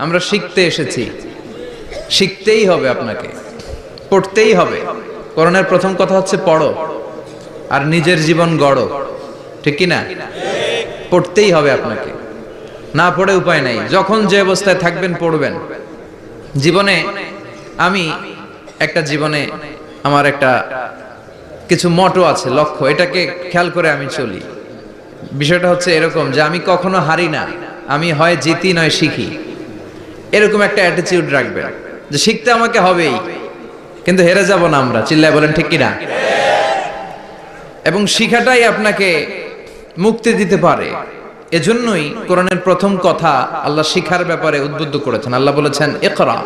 আমরা শিখতে এসেছি, শিখতেই হবে, আপনাকে পড়তেই হবে। কোরআনের প্রথম কথা হচ্ছে পড়ো আর নিজের জীবন গড়ো, ঠিক কি না? পড়তেই হবে আপনাকে, না পড়ে উপায় নাই। যখন যে অবস্থায় থাকবেন পড়বেন। জীবনে আমি আমার একটা কিছু মটো আছে, লক্ষ্য, এটাকে খেয়াল করে আমি চলি। বিষয়টা হচ্ছে এরকম যে আমি কখনো হারি না, আমি হয় জিতি নয় শিখি, এরকম একটা অ্যাটিটিউড রাখবেন যে শিখতে আমাকে হবেই, কিন্তু হেরে যাব না আমরা। চিল্লায় বলেন ঠিক কিনা? এবং শিখাটাই আপনাকে মুক্তি দিতে পারে। এজন্যই কোরআনের প্রথম কথা আল্লাহ শিখার ব্যাপারে উদ্বুদ্ধ করেছেন। আল্লাহ বলেছেন, ইকরা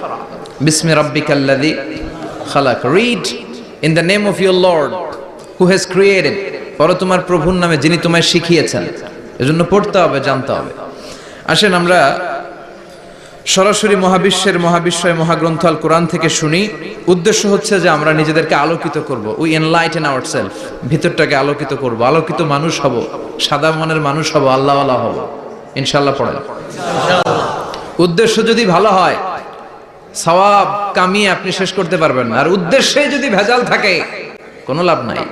বিসমি রাব্বিকাল্লাযী খালাক, read in the name of your Lord who has created, পড়ো তোমার প্রভুর নামে যিনি তোমায় শিখিয়েছেন। এজন্য পড়তে হবে, জানতে হবে। আসেন আমরা সরাসরি মহাবিশ্বয় মহাগ্রন্থ আল কোরআন থেকে শুনি। উদ্দেশ্য হচ্ছে যে আমরা নিজেদেরকে আলোকিত করব, উই এনলাইটেন আওয়ারসেলফ, ভিতরটাকে আলোকিত করব, আলোকিত মানুষ হব, সাদা মনের মানুষ হব, আল্লাহওয়ালা হব ইনশাআল্লাহ। পড়েন। উদ্দেশ্য যদি ভালো হয়, সওয়াব কামিয়ে আপনি শেষ করতে পারবেন না। আর উদ্দেশ্যে যদি ভেজাল থাকে, কোনো লাভ নাই।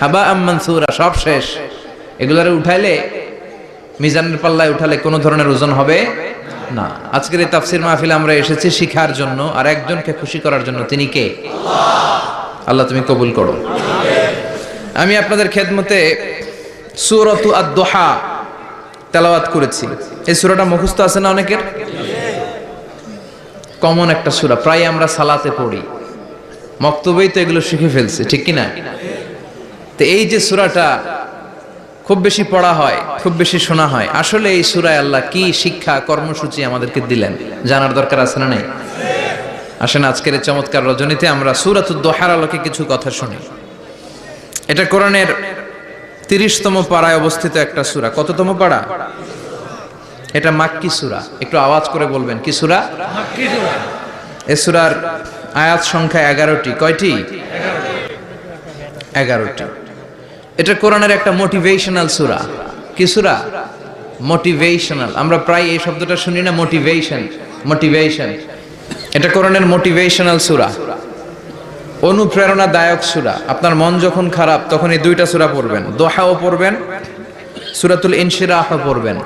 হাবা মানসুরা, সব শেষ। এগুলারে উঠাইলে, মিজানের পাল্লায় উঠালে কোনো ধরনের ওজন হবে না। আজকের এই তাফসীর মাহফিলে আমরা এসেছি শিখার জন্য আর একজনকে খুশি করার জন্য। তিনি কে? আল্লাহ তুমি কবুল করো। আমি আপনাদের খেদমতে সূরাতু আদ-দুহা তেলাওয়াত করেছি। এই সূরাটা মুখস্থ আছে না অনেকের? কমন একটা সূরা, প্রায় আমরা সালাতে পড়ি, মক্তবেই তো এগুলো শিখে ফেলছি, ঠিক কি না? তো এই যে সূরাটা খুব বেশি পড়া হয়, খুব বেশি শোনা হয়, আসলে এই সূরায় আল্লাহ কি শিক্ষা কর্মসূচি আমাদেরকে দিলেন জানার দরকার আছে না নাই? আসেন আজকের এই চমৎকার রজনীতে আমরা সূরাতুদ দুহার আলোকে কিছু কথা শুনি। এটা কোরআনের 30তম পারায় অবস্থিত একটা সূরা। কততম পারা? এটা মাক্কি সূরা। একটু আওয়াজ করে বলবেন, কি সূরা? মাক্কি সূরা। এই সূরার আয়াত সংখ্যা 11টি। কয়টি? 11টি। এটা কোরআনের একটা মোটিভেশনাল সূরা। কি সূরা? মোটিভেশনাল। আমরা প্রায় এই শব্দটা শুনি না, মোটিভেশন। এটা কোরআনের মোটিভেশনাল সূরা, অনুপ্রেরণাদায়ক সূরা। আপনার মন যখন খারাপ তখন এই দুইটা সূরা পড়বেন, দোহাও পড়বেন, সূরাতুল ইনশিরাহও পড়বেন।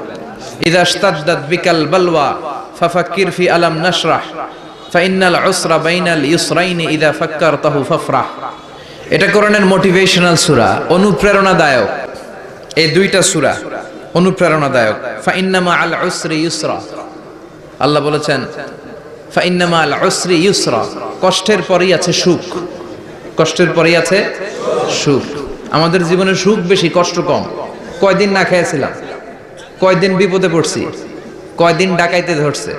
ইযা ইশতাদ্দাত বিকাল বালওয়া ফাফাক্কির ফি আলাম নাশরাহ ফাইন্নাল উসরা বাইনাল ইউসরাইনি ইযা ফাক্কারতাহু ফাফরাহ। এটা কোরআনের মোটিভেশনাল সূরা, অনুপ্রেরণাদায়ক। এই দুইটা সূরা অনুপ্রেরণাদায়ক। ফাইন্নামা আল উসরি ইউসরা, আল্লাহ বলেছেন ফাইন্নামা আল উসরি ইউসরা, কষ্টের পরেই আছে সুখ, কষ্টের পরেই আছে সুখ। আমাদের জীবনে সুখ বেশি, কষ্ট কম। কয়দিন না খেয়েছিলাম, কয়দিন বিপদে পড়ছি, কয়দিন ডাকাইতে ধরছে,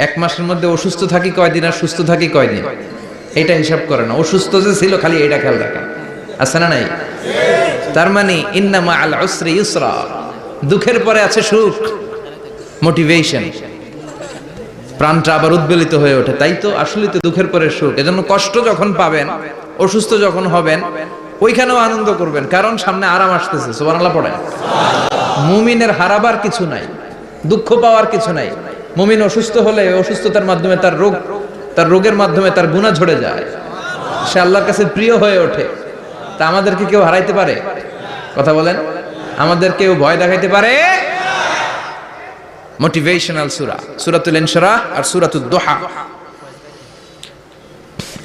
এক মাসের মধ্যে অসুস্থ থাকি কয়দিন আর সুস্থ থাকি কয়দিন, এটা হিসাব করে না। অসুস্থ যে ছিল খালি এটা খেয়াল রাখা, আছে না নাই? তার মানে ইন্নামা আল উসরি ইউসরা, দুঃখের পরে আছে সুখ, মোটিভেশন। প্রাণটা আবার উদ্বেলিত হয়ে ওঠে, তাই তো আসলে তো দুঃখের পরে সুখ। এজন্য কষ্ট যখন পাবেন, অসুস্থ যখন হবেন, ওইখানেও আনন্দ করবেন, কারণ সামনে আরাম আসতেছে। সুবহানাল্লাহ পড়েন। মুমিনের হারাবার কিছু নাই, দুঃখ পাওয়ার কিছু নাই। মুমিন অসুস্থ হলে অসুস্থতার মাধ্যমে তার রোগের মাধ্যমে তার গুনাহ ঝরে যায়, সে আল্লাহর কাছে প্রিয় হয়ে ওঠে। তা আমাদেরকে কেউ হারাইতে পারে? কথা বলেন, আমাদের কেউ ভয় দেখাইতে পারে? মোটিভেশনাল সূরা, সূরাতুল ইনশিরাহ আর সূরাতুদ দুহা।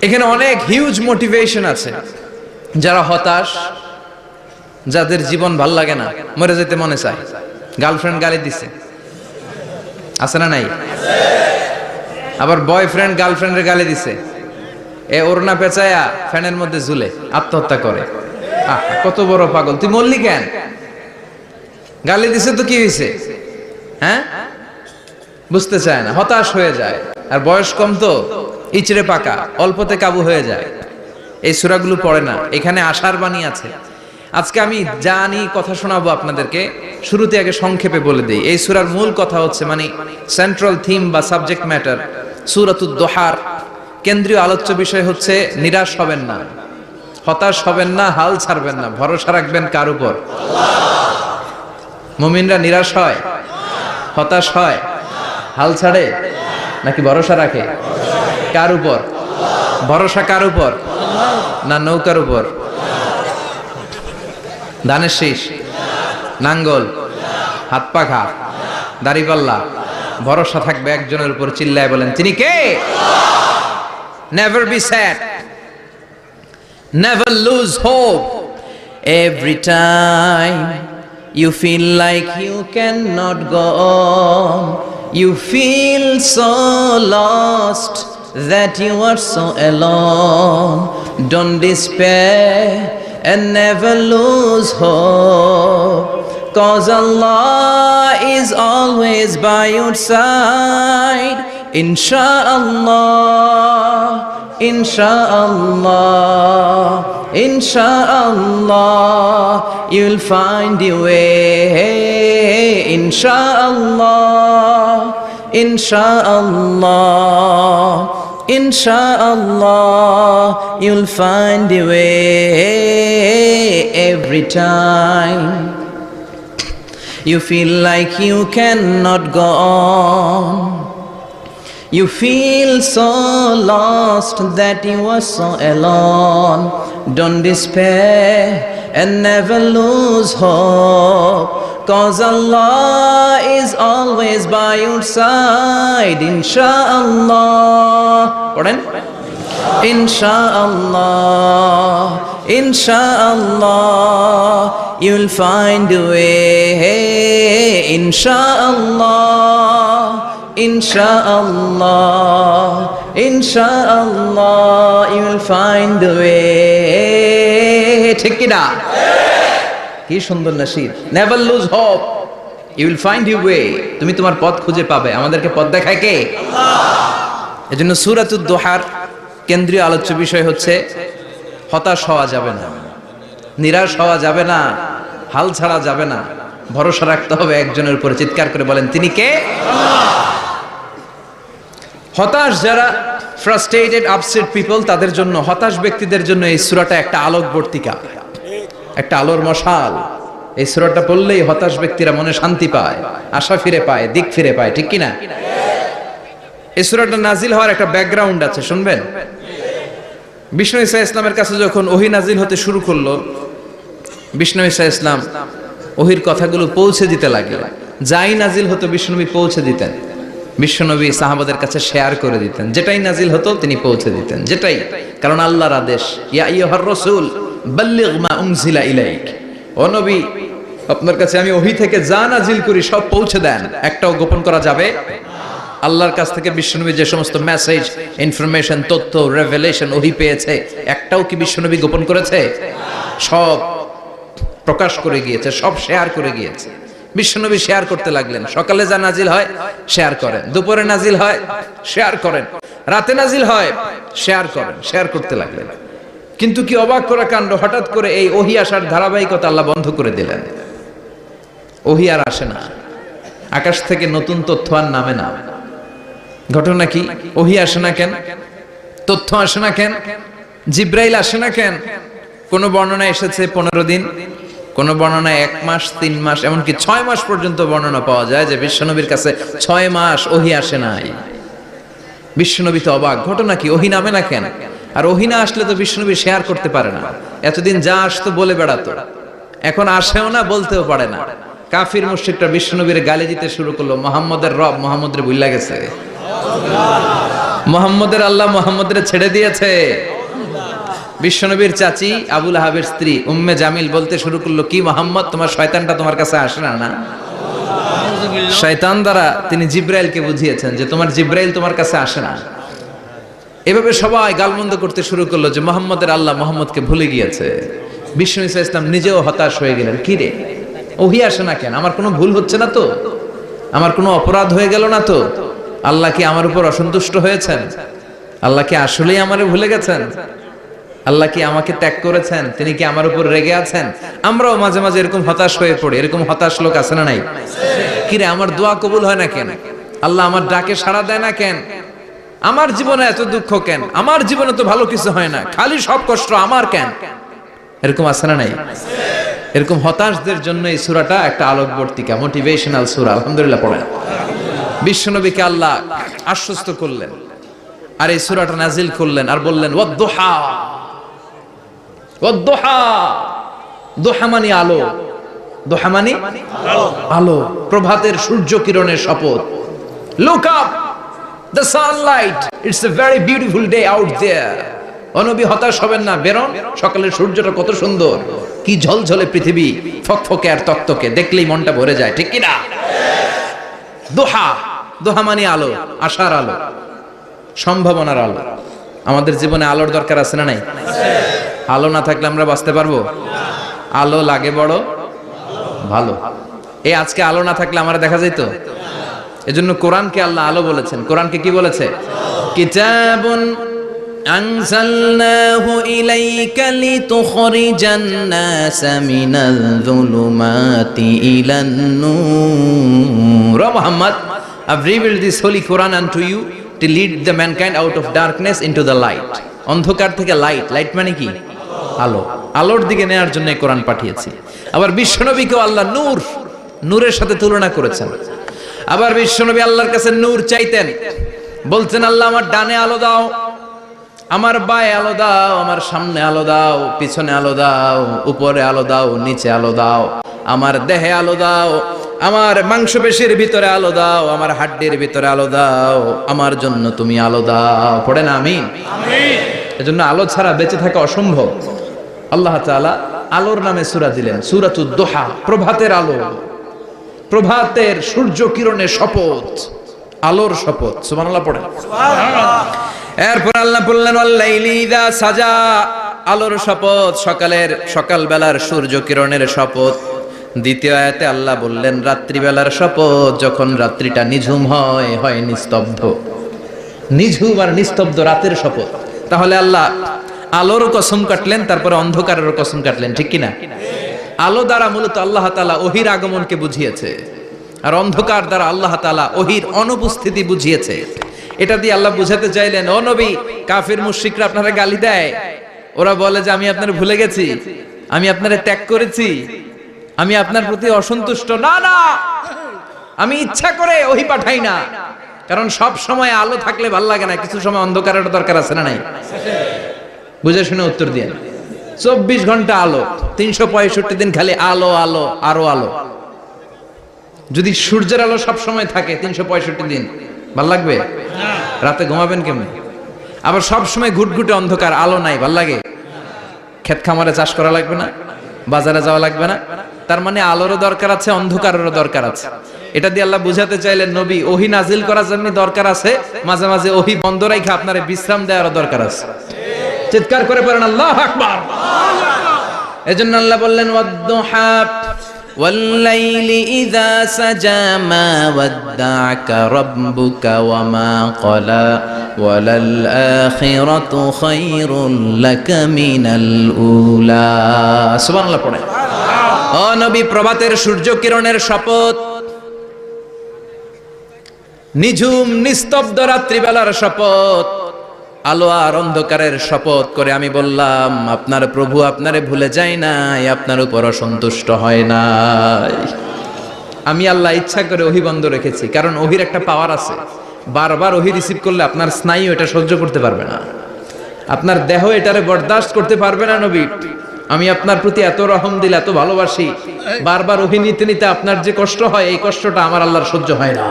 এখানে অনেক হিউজ মোটিভেশন আছে। যারা হতাশ, যাদের জীবন ভাল লাগে না, মরে যেতে মনে চায়, গার্লফ্রেন্ড গালি দিছে, আছে না নাই? আবার বয়ফ্রেন্ড গার্লফ্রেন্ডের গালি দিছে, এ ওড়না পেঁচায়া ফ্যানের মধ্যে ঝুলে আত্মহত্যা করে। কত বড় পাগল, তুই মরলি কেন? গালি দিছে তো কি হয়েছে? হ্যাঁ, বুঝতে চায় না, হতাশ হয়ে যায়। আর বয়স কম তো, ইচড়ে পাকা, অল্পতে কাবু হয়ে যায়। এই সূরাগুলো পড়ে না। এখানে আশার বাণী আছে। আজকে আমি জানি কথা শোনাবো আপনাদেরকে, শুরুতে আগে সংক্ষেপে বলে দেই। এই সূরার মূল কথা হচ্ছে, মানে সেন্ট্রাল থিম বা সাবজেক্ট ম্যাটার সূরাতুদ দুহার কেন্দ্রীয় আলোচ্য বিষয় হচ্ছে নিরাশ হবেন না, হতাশ হবেন না, হাল ছাড়বেন না, ভরসা রাখবেন কার উপর? আল্লাহ। মুমিনরা নিরাশ হয়, হতাশ হয়, হাল ছাড়ে নাকি ভরসা রাখে? কার উপর ভরসা? কার উপর? না নৌকার উপর? ধানের শীষ, নাঙ্গল, হাত পাখা, দাড়িপাল্লা, ভরসা থাকবে একজনের উপর। চিল্লায় বলেন তিনি কে? Never be sad, never lose hope. Every time you feel like you cannot go on, you feel so lost that you are so alone. Don't despair and never lose hope, 'cause Allah is always by your side. Insha'Allah, Insha'Allah, Insha'Allah, you'll find your way. Insha'Allah, Insha'Allah, Insha'Allah, you'll find your way. Every time you feel like you cannot go on, you feel so lost that you are so alone. Don't despair and never lose hope, 'cause Allah is always by your side. Insha'Allah, pardon? Insha'Allah, Insha'Allah, you'll find a way. Insha'Allah, Insha'Allah, Insha'Allah, you'll find a way. ঠিক কি না? কি সুন্দর nasheed. Never lose hope, you will find your way. তুমি তোমার পথ খুঁজে পাবে। আমাদেরকে পথ দেখায় কে? আল্লাহ। এজন্য সূরাতুদ দুহার কেন্দ্রীয় আলোচ্য বিষয় হচ্ছে হতাশ হওয়া যাবে না, নিরাশ হওয়া যাবে না, হাল ছাড়া যাবে না, ভরসা রাখতে হবে একজনের উপরে। চিৎকার করে বলেন তিনি কে? হতাশ যারা, ফ্রাস্ট্রেটেড আপসেট পিপল, তাদের জন্য, হতাশ ব্যক্তিদের জন্য এই সূরাটা একটা আলোকবর্তিকা, একটা আলোর মশাল। এই সূরাটা পড়লেই হতাশ ব্যক্তিরা মনে শান্তি পায়, আশা ফিরে পায়, দিক ফিরে পায়। ঠিক কি না? এই সূরাটা নাজিল হওয়ার একটা ব্যাকগ্রাউন্ড আছে, শুনবেন। বিষ্ণু ঈসা ইসলামের কাছে যখন ওহী নাজিল হতে শুরু করলো, বিষ্ণু ঈসা ইসলাম ওহীর কথাগুলো পৌঁছে দিতে লাগলেন। যাই নাজিল হতো বিষ্ণুনবী পৌঁছে দিতেন। বিশ্বনবী সাহাবাদের কাছে শেয়ার করে দিতেন, যেটাই নাজিল হতো তিনি পৌঁছে দিতেন, যেটাই, কারণ আল্লাহর আদেশ, ইয়া আইয়ুহার রাসূল বাল্লিগ মা উনজিলা ইলাইক, ও নবী আপনার কাছে আমি ওহী থেকে যা নাজিল করি সব পৌঁছে দেন, একটাও গোপন করা যাবে। আল্লাহর কাছ থেকে বিশ্বনবী যে সমস্ত মেসেজ, ইনফরমেশন, তথ্য, রেভেলেশন ওহী পেয়েছে, একটাও কি বিশ্বনবী গোপন করেছে? সব প্রকাশ করে গিয়েছে, সব শেয়ার করে গিয়েছে। বিশ্বনবী শেয়ার করতে লাগলেন। সকালে যা নাজিল হয় শেয়ার করেন, দুপুরে নাজিল হয় শেয়ার করেন, রাতে নাজিল হয় শেয়ার করেন, শেয়ার করতে লাগলেন। কিন্তু কি অবাক করা কাণ্ড, হঠাৎ করে এই ওহী আসার ধারাবাহিকতা আল্লাহ বন্ধ করে দিলেন। ওহী আর আসে না, আকাশ থেকে নতুন তথ্য আর নামে না। ঘটনা কি? ওহী আসে না কেন? তথ্য আসে না কেন? জিব্রাইল আসে না কেন? কোন বর্ণনায় এসেছে 15 দিন, কোন বর্ণনায় 1 মাস, 3 মাস, এমনকি 6 মাস পর্যন্ত বর্ণনা পাওয়া যায় যে বিশ্বনবীর কাছে 6 মাস ওহী আসে নাই। বিশ্বনবী তো অবাক, ঘটনা কি? ওহী নামে না কেন? আর ওহী না আসলে তো বিশ্বনবী শেয়ার করতে পারে না। এতদিন যা আসতো বলে বেড়াতো, এখন আসেও না, বলতেও পারে না। কাফির মুশরিকরা বিশ্বনবীর গালি দিতে শুরু করলো, মুহাম্মদের রব মুহাম্মদরে ভুইলা গেছে, মুহাম্মদের আল্লাহ মুহাম্মদরে ছেড়ে দিয়েছে। বিশ্বনবীর চাচি আবু লাহাবের স্ত্রী উম্মে জামিল বলতে শুরু করলো, কি মুহাম্মদ, তোমার শয়তানটা তোমার কাছে আসে না? না, শয়তান দ্বারা তিনি জিব্রাইলকে বুঝিয়েছেন যে তোমার জিব্রাইল তোমার কাছে আসে না। এভাবে সবাই গালমন্দ করতে শুরু করলো যে মুহাম্মদের আল্লাহ মুহাম্মদকে ভুলে গিয়েছে। বিষ্ণু ঈসা ইসলাম নিজেও হতাশ হয়ে গেলেন। কি রে, ওহী আসে না কেন? আমার কোনো ভুল হচ্ছে না তো? আমার কোনো অপরাধ হয়ে গেল না তো? আল্লাহ কি আমার উপর অসন্তুষ্ট হয়েছেন? আল্লাহ কি আসলেই আমারে ভুলে গেছেন? আল্লাহ কি আমাকে ত্যাগ করেছেন? তিনি কি আমার উপর রেগে আছেন? আমরাও মাঝে মাঝে এরকম হতাশ হয়ে পড়ি। এরকম হতাশ লোক আছে না নাই? কিরে, আমার দোয়া কবুল হয় না কেন? আল্লাহ আমার ডাকে সাড়া দেয় না কেন? আমার জীবনে এত দুঃখ কেন? আমার জীবনে তো ভালো কিছু হয় না, খালি সব কষ্ট আমার কেন? এরকম আছে না নাই? এরকম হতাশদের জন্য এই সূরাটা একটা আলোকবর্তিকা, মোটিভেশনাল সূরা। আলহামদুলিল্লাহ পড়েন। বিশ্বনবীকে আল্লাহ আশ্বস্ত করলেন আর এই সূরাটা নাজিল করলেন আর বললেন ওয়াদ-দুহা, ওয়াদ-দুহা, দুহা মানে আলো, দুহা মানে আলো, প্রভাতের সূর্য কিরণের শপথ। Look up, the sunlight, it's a very beautiful day out there. ও নবী হতাশ হবেন না, বেরোন, সকালের সূর্যটা কত সুন্দর, কি ঝলঝলে পৃথিবী, ফকফকে আর তকতকে, দেখলেই মনটা ভরে যায়, ঠিক কি না? দোহা, দোহা মানে আলো, আশার আলো, সম্ভাবনার আলো। আমাদের জীবনে আলোর দরকার আছে না নাই? আলো না থাকলে আমরা বাঁচতে পারবো? আলো লাগে বড় ভালো। এই আজকে আলো না থাকলে আমরা দেখা যেত। এজন্য কোরআনকে আল্লাহ আলো বলেছেন। কোরআনকে কি বলেছে? কিতাবুন আনজালনাহু ইলাইকা লিতুখরিজান নাসা মিনাল যুলুমাতি ইলান নূর। ও Muhammad, I've revealed this holy Quran unto you to lead the mankind out of darkness into the light. অন্ধকার থেকে লাইট, লাইট মানে কি? আলো, আলোর দিকে নেয়ার জন্য এই কোরআন পাঠিয়েছি। আবার বিশ্বনবীকেও আল্লাহ নূর, নূরের সাথে তুলনা করেছেন। আবার বিশ্বনবী আল্লাহর কাছে নূর চাইতেন, বলতেন আল্লাহ আমার ডানে আলো দাও, আমার বায়ে আলো দাও, আমার সামনে আলো দাও, পিছনে আলো দাও, উপরে আলো দাও, নিচে আলো দাও, আমার দেহে আলো দাও, আমার মাংসপেশির ভিতরে আলো দাও, আমার হাড্ডির ভিতরে আলো দাও, আমার জন্য তুমি আলো দাও। পড়েন আমিন। এজন্য আলো ছাড়া বেঁচে থাকা অসম্ভব। আল্লাহ তাআলা আলোর নামে সূরা দিলেন, সূরাতুদ দুহা, প্রভাতের আলো, প্রভাতের সূর্য কিরণের শপথ, আলোর শপথ। সুবহানাল্লাহ পড়েন। এরপর আল্লাহ বললেন ওয়াল্লাইলি ইযা সাজা, আলোর শপথ, সকালের, সকালবেলার সূর্য কিরণের শপথ। দ্বিতীয় আয়াতে আল্লাহ বললেন রাত্রিবেলার শপথ, যখন রাত্রিটা নিঝুম হয়, হয় নিস্তব্ধ, নিঝুম আর নিস্তব্ধ রাতের শপথ। তাহলে আল্লাহ আলোর কসম কাটলেন, তারপরে অন্ধকারের কসম কাটলেন, ঠিক কিনা? আলো দ্বারা মূলত আল্লাহ তাআলা ওহীর আগমনকে বুঝিয়েছে, আর অন্ধকার দ্বারা আল্লাহ তাআলা ওহীর অনুপস্থিতি বুঝিয়েছে। এটা দিয়ে আল্লাহ বুঝাতে চাইলেন, ও নবী, কাফির মুশরিকরা আপনারা গালি দেয়, ওরা বলে যে আমি আপনার ভুলে গেছি, আমি আপনারে ত্যাগ করেছি, আমি আপনার প্রতি অসন্তুষ্ট। না না, আমি ইচ্ছা করে ওহী পাঠাই না, কারণ সব সময় আলো থাকলে ভালো লাগে না, কিছু সময় অন্ধকারের দরকার আছে না নাই? বুঝে শুনে উত্তর দিয়ে। 24 ঘন্টা আলো, 365 দিন খালি আলো আলো আরো আলো। যদি সূর্যের আলো সব সময় থাকে 365 দিন, ভাল লাগবে? রাতে ঘুমাবেন কেমনে? আবার সব সময় ঘুটঘুটে অন্ধকার, আলো নাই, ভাল লাগে? ক্ষেত খামারে চাষ করা লাগবে না, বাজারে যাওয়া লাগবে না। তার মানে আলোরও দরকার আছে, অন্ধকারেরও দরকার আছে। এটা দিয়ে আল্লাহ বুঝাতে চাইলেন নবী ওহী নাজিল করার জন্য দরকার আছে, মাঝে মাঝে ওহী বন্ধ রাখা আপনারে বিশ্রাম দেওয়ারও দরকার আছে। চিৎকার করে পড়েন আল্লাহু আকবার। এজন্য আল্লাহ বললেন ওয়াদ-দুহা ওয়াল-লাইলি ইযা সাজা মা ওয়াদ্দা'আকা রাব্বুকা ওয়া মা ক্বালা ওয়ালাল আখিরাতু খায়রুল লাকা মিনাল উলা। সুবহানাল্লাহ পড়েন। ও নবী, প্রভাতের সূর্য কিরণের শপথ, নিঝুম নিস্তব্ধ রাত্রিবেলার শপথ, আলো আর অন্ধকারের শপথ করে আমি বললাম আপনার প্রভু আপনারে ভুলে যায় নাই, আপনার উপর অসন্তুষ্ট হয় নাই। আমি আল্লাহ ইচ্ছা করে ওহী বন্ধ রেখেছি, কারণ ওহীর একটা পাওয়ার আছে, বারবার ওহী রিসিভ করলে আপনার স্নায়ু এটা সহ্য করতে পারবে না, আপনার দেহ এটারে বরদাস্ত করতে পারবে না। নবী, আমি আপনার প্রতি এত রহম দিল, এত ভালোবাসি, বারবার ওহী নিতে নিতে আপনার যে কষ্ট হয়, এই কষ্টটা আমার আল্লাহর সহ্য হয় না।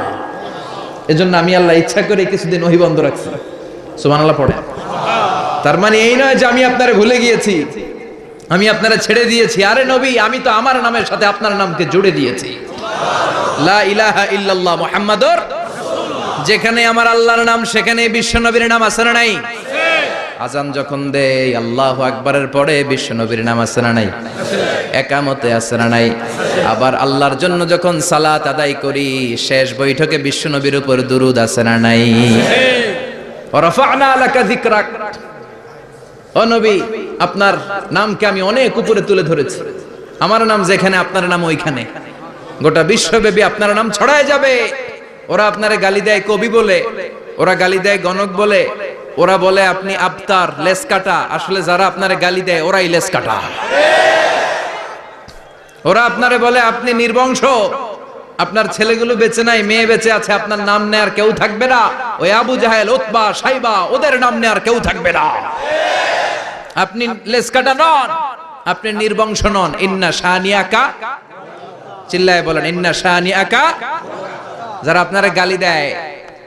এজন্য আমি আল্লাহ ইচ্ছা করে কিছুদিন ওহী বন্ধ রাখছি। সুবহানাল্লাহ পড়ে। তার মানে এই নয় যে আমি আপনারে ভুলে গিয়েছি, আমি আপনারে ছেড়ে দিয়েছি। আরে নবী, আমি তো আমার নামের সাথে আপনার নামকে জুড়ে দিয়েছি। লা ইলাহা ইল্লাল্লাহ মুহাম্মাদুর রাসূলুল্লাহ। যেখানে আমার আল্লাহর নাম, সেখানে বিশ্ব নবীর নাম আছে না নাই? আজান যখন দেই আল্লাহু আকবারের পরে বিশ্ব নবীর নাম আছে না নাই? একামতে আছে না নাই? আবার আল্লাহর জন্য যখন সালাত আদায় করি, শেষ বৈঠকে বিশ্ব নবীর উপর দুরূদ আছে না নাই? রাফা'না লাকা যিকরাক। ও নবী, আপনার নামকে আমি অনেক উপরে তুলে ধরেছি। আমার নাম যেখানে, আপনার নাম ওইখানে। গোটা বিশ্বব্যাপী আপনার নাম ছড়ায় যাবে। ওরা আপনারে গালি দেয় কবি বলে, ওরা গালি দেয় গণক বলে, ওরা বলে আপনি আবতার, লেস কাটা। আসলে যারা আপনারে গালি দেয় ওরাই লেস কাটা। ওরা আপনারে বলে আপনি নির্বংশ, আপনার ছেলেগুলো বেঁচে নাই, মেয়ে বেঁচে আছে, আপনার নাম নেয়ার কেউ থাকবে না। ওই আবু জাহেল, উতবা, সাইবা, ওদের নাম নেয়ার কেউ থাকবে না। আপনি লেস কাটা নন, আপনি নির্বংশ নন। ইন্না শানিয়াকা, চিল্লায় বলেন ইন্না শানিয়াকা। যারা আপনারা গালি দেয়,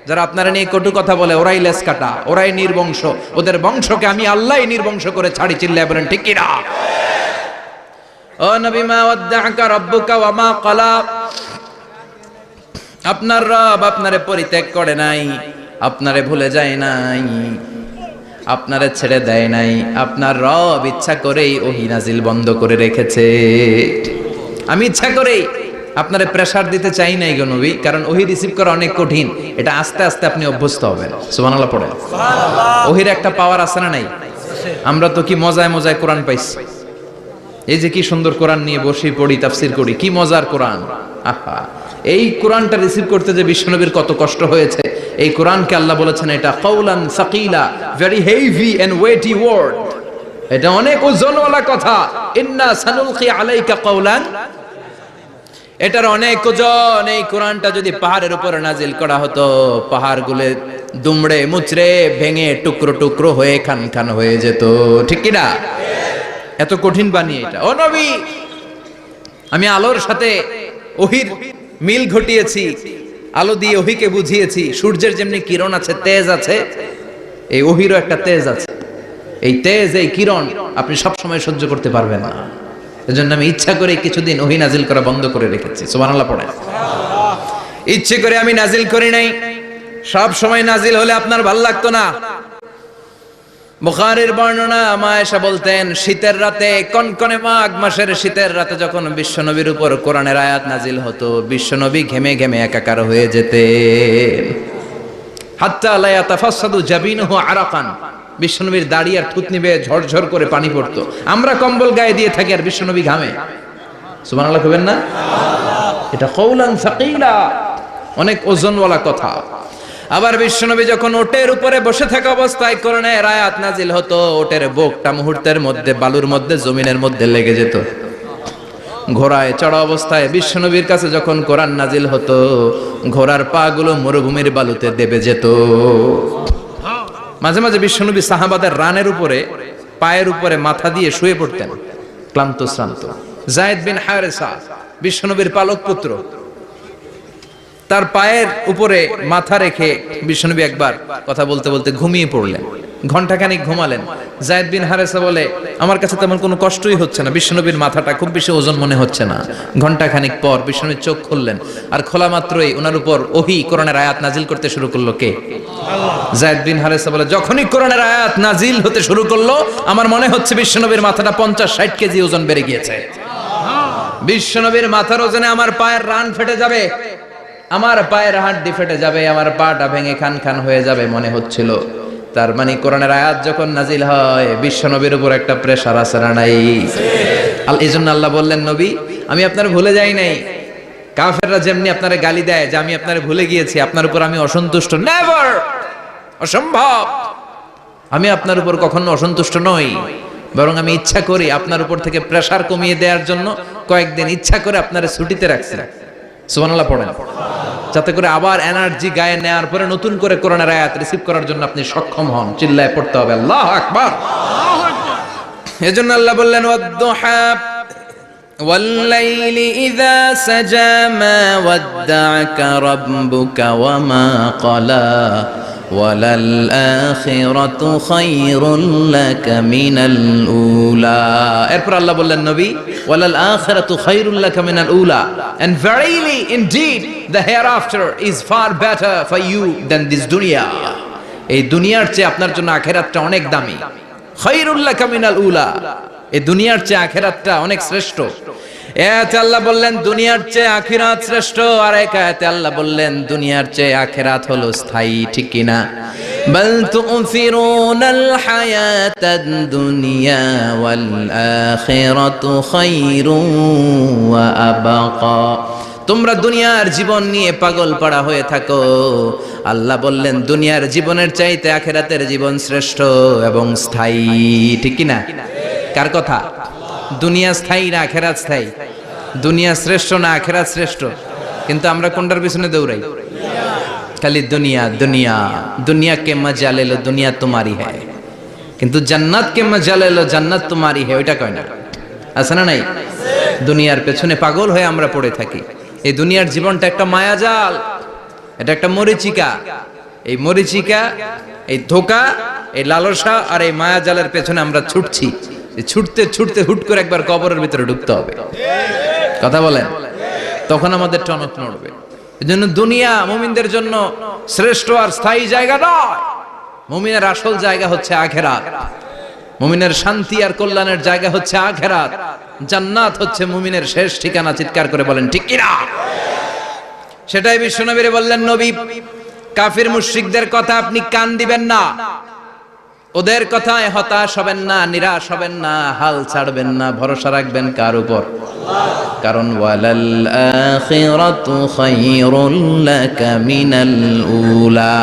যারা আপনারা নিয়ে কটু কথা বলে, ওরাই লেস কাটা, ওরাই নির্বংশ। ওদের বংশকে আমি আল্লাহই নির্বংশ করে ছাড়ি। চিল্লায় বলেন ঠিক কি না? ও নবী, মা ওয়াদ্দাআকা রাব্বুকা ওয়া মা ক্বালা। আপনার রব আপনারে পরিত্যাগ করে নাই, আপনারে ভুলে যায় নাই, আপনারে ছেড়ে দেয় নাই। আপনার রব ইচ্ছা করেই ওহী নাজিল বন্ধ করে রেখেছে। আমি ইচ্ছা করেই আপনারে প্রেসার দিতে চাই নাই গো নবী, কারণ ওহী রিসিভ করা অনেক কঠিন। এটা আস্তে আস্তে আপনি অভ্যস্ত হবেন। সুবহানাল্লাহ পড়েন। ওহীর একটা পাওয়ার আছে না নাই? আমরা তো কি মজায় মজায় কোরআন পাইছি। এই যে কি সুন্দর কোরআন নিয়ে বসে পড়ি, তাফসীর করি, কি মজার কোরআন। আহা, এই কোরআনটা রিসিভ করতে যে বিশ্বনবীর কত কষ্ট হয়েছে। এই কোরআনকে আল্লাহ বলেছেন এটা কাউলান সাকিলা, very heavy and weighty word. এটা অনেক ওজনওয়ালা কথা। ইন্না সানুলকি আলাইকা কাউলান, এটার অনেক ওজন। এই কোরআনটা যদি পাহাড়ের উপর নাজিল করা হতো, পাহাড়গুলো দুমড়ে মুচড়ে ভেঙে টুকরো টুকরো হয়ে খান খান হয়ে যেত। ঠিক কি না? এত কঠিন বানিয়ে এটা। ও নবী, আমি আলোর সাথে ওহীর মিল ঘটিয়েছি, আলো দিয়ে ওহীকে বুঝিয়েছি। সূর্যের যেমনি কিরণ আছে, তেজ আছে, এই ওহীরও একটা তেজ আছে। এই তেজ, এই কিরণ আপনি সব সময় সহ্য করতে পারবেন না। এজন্য আমি ইচ্ছা করে কিছুদিন ওহী নাজিল করা বন্ধ করে রেখেছি। সুবহানাল্লাহ পড়েন। ইচ্ছে করে আমি নাজিল করি নাই। সব সময় নাজিল হলে আপনার ভালো লাগতো না। বুখারীর বর্ণনা, মা আয়েশা বলতেন, শীতের রাতে, কনকনে মাঘ মাসের শীতের রাতে যখন বিশ্বনবীর উপর কোরআনের আয়াত নাজিল হতো, বিশ্বনবী ঘেমে ঘেমে একাকার হয়ে যেতেন। হাত্তা লা ইয়াতাফাসসাদু জাবিনুহু আরাকান, বিশ্বনবীর দাড়ি আর থুতনি বেয়ে ঝরঝর করে পানি পড়তো। আমরা কম্বল গায়ে দিয়ে থাকি আর বিশ্বনবী ঘামে। সুবহানাল্লাহ কইবেন না? এটা কাউলান সাকিলা, অনেক ওজনওয়ালা কথা। আবার বিশ্বনবী যখন ওটের উপরে বসে থাকা অবস্থায় কোরআনের আয়াত নাজিল হতো, ওটের বুকটা মুহূর্তের মধ্যে বালুর মধ্যে, জমিনের মধ্যে লেগে যেত। ঘোড়ায় চড়া অবস্থায় বিশ্বনবীর কাছে যখন কোরআন নাজিল হতো, ঘোড়ার পা গুলো মরুভূমির বালুতে দেবে যেত। মাঝে মাঝে বিশ্বনবী সাহাবাদের রানের উপরে, পায়ের উপরে মাথা দিয়ে শুয়ে পড়তেন, ক্লান্ত শ্রান্ত। যায়েদ বিন হারেসা, বিশ্বনবীর পালক পুত্র, তার পায়ের উপরে মাথা রেখে বিশ্বনবী একবার কথা বলতে বলতে ঘুমিয়ে পড়লেন। ঘন্টাখানিক ঘুমালেন। যায়েদ বিন হারেসা বলে, আমার কাছে তেমন কোনো কষ্টই হচ্ছে না, বিশ্বনবীর মাথাটা খুব বেশি ওজন মনে হচ্ছে না। ঘন্টাখানিক পর বিশ্বনবীর চোখ খুললেন, আর খোলা মাত্রই ওনার উপর ওহী কোরআনের আয়াত নাজিল করতে শুরু করলো। কে? যায়েদ বিন হারেসা বলে, যখনই কোরআনের আয়াত নাজিল হতে শুরু করলো, আমার মনে হচ্ছে বিশ্বনবীর মাথাটা 50-60 কেজি ওজন বেড়ে গিয়েছে। বিশ্বনবীর মাথার ওজনে আমার পায়ের রান ফেটে যাবে, আমার পায়ের হাড়ি ফেটে যাবে, আমার পাটা ভেঙে খান খান হয়ে যাবে মনে হচ্ছিল। তার মানে কোরআনের আয়াত যখন নাজিল হয়, বিশ্বনবীর উপর একটা প্রেসার আছে না নাই? এই জন্য আল্লাহ বললেন, নবী আমি আপনার ভুলে যাই নাই। কাফেররা যেমনি আপনারে গালি দেয় যে আমি আপনারে ভুলে গিয়েছি, আপনার উপর আমি অসন্তুষ্ট, নেভার, অসম্ভব। আমি আপনার উপর কখনো অসন্তুষ্ট নই, বরং আমি ইচ্ছা করি আপনার উপর থেকে প্রেসার কমিয়ে দেওয়ার জন্য কয়েকদিন ইচ্ছা করে আপনারে ছুটিতে রাখছি। সুবহানাল্লাহ পড়েন, যাতে করে আবার এনার্জি গায়ে নেওয়ার পরে নতুন করে কোরআনের আয়াত রিসিভ করার জন্য আপনি সক্ষম হন। চিল্লায় পড়তে হবে আল্লাহু আকবার। এজন্য আল্লাহ বললেন, ওয়াদ-দুহা ওয়াল-লাইলি ইযা সাজা মা ওয়াদ্দা'আকা রাব্বুকা ওয়া মা ক্বালা ওয়ালাল আখিরাতু খায়রুল লাকা মিনাল উলা। এরপর আল্লাহ বললেন, নবী ওয়ালাল আখিরাতু খায়রুল লাকা মিনাল উলা, and verily indeed the hereafter is far better for you than this dunya. এই দুনিয়ার চেয়ে আপনার জন্য আখিরাতটা অনেক দামি। খায়রুল লাকা মিনাল উলা, এই দুনিয়ার চেয়ে আখিরাতটা অনেক শ্রেষ্ঠ। এতে আল্লাহ বললেন দুনিয়ার চেয়ে আখিরাত শ্রেষ্ঠ, আর এক আয়াতে আল্লাহ বললেন দুনিয়ার চেয়ে আখিরাত হলো স্থায়ী। ঠিক কি না? বাল তু'থিরুনাল হায়াতাদ দুনিয়া ওয়াল আখিরাতু খায়রুন ওয়া আবকা। তোমরা দুনিয়ার জীবন নিয়ে পাগল পাড়া হয়ে থাকো, আল্লাহ বললেন দুনিয়ার জীবনের চাইতে আখিরাতের জীবন শ্রেষ্ঠ এবং স্থায়ী। ঠিক কি না? কার কথা? দুনিয়া স্থায়ী না আখিরাত স্থায়ী? দুনিয়া শ্রেষ্ঠ না আখিরাত শ্রেষ্ঠ? কিন্তু আমরা কোনটার পিছনে দৌড়াই? খালি দুনিয়া দুনিয়া, দুনিয়া কে মজা লে লো, দুনিয়া তোমারি হ্যায়। কিন্তু জান্নাত কে মজা লে লো, জান্নাত তোমারি হ্যায়, ওইটা কয় না। আছে না নাই? দুনিয়ার পেছনে পাগল হয়ে আমরা পড়ে থাকি। এই দুনিয়ার জীবনটা একটা মায়াজাল, এটা একটা মরিচিকা। এই মরিচিকা, এই ধোঁকা, এই লালসা আর এই মায়াজালের পেছনে আমরা ছুটছি। ছুটতে ছুটতে হুট করে একবার কবরের ভিতরে ঢুকতে হবে। কথা বলেন, তখন আমাদের টনক নড়বে। এজন্য দুনিয়া মুমিনদের জন্য শ্রেষ্ঠ আর স্থায়ী জায়গা নয়। মুমিনের আসল জায়গা হচ্ছে আখিরাত। মুমিনের শান্তি আর কল্যাণের জায়গা হচ্ছে আখিরাত। জান্নাত হচ্ছে মুমিনের শেষ ঠিকানা। চিৎকার করে বলেন ঠিক কি না? সেটাই বিশ্বনবী বললেন, নবী কাফির মুশরিকদের কথা আপনি কান দিবেন না, ওদের কথায় হতাশ হবেন না, নিরাশ হবেন না, হাল ছাড়বেন না, ভরসা রাখবেন কার উপর? কারণ ওয়ালাল আখিরাতু খায়রুল লাকা মিনাল উলা,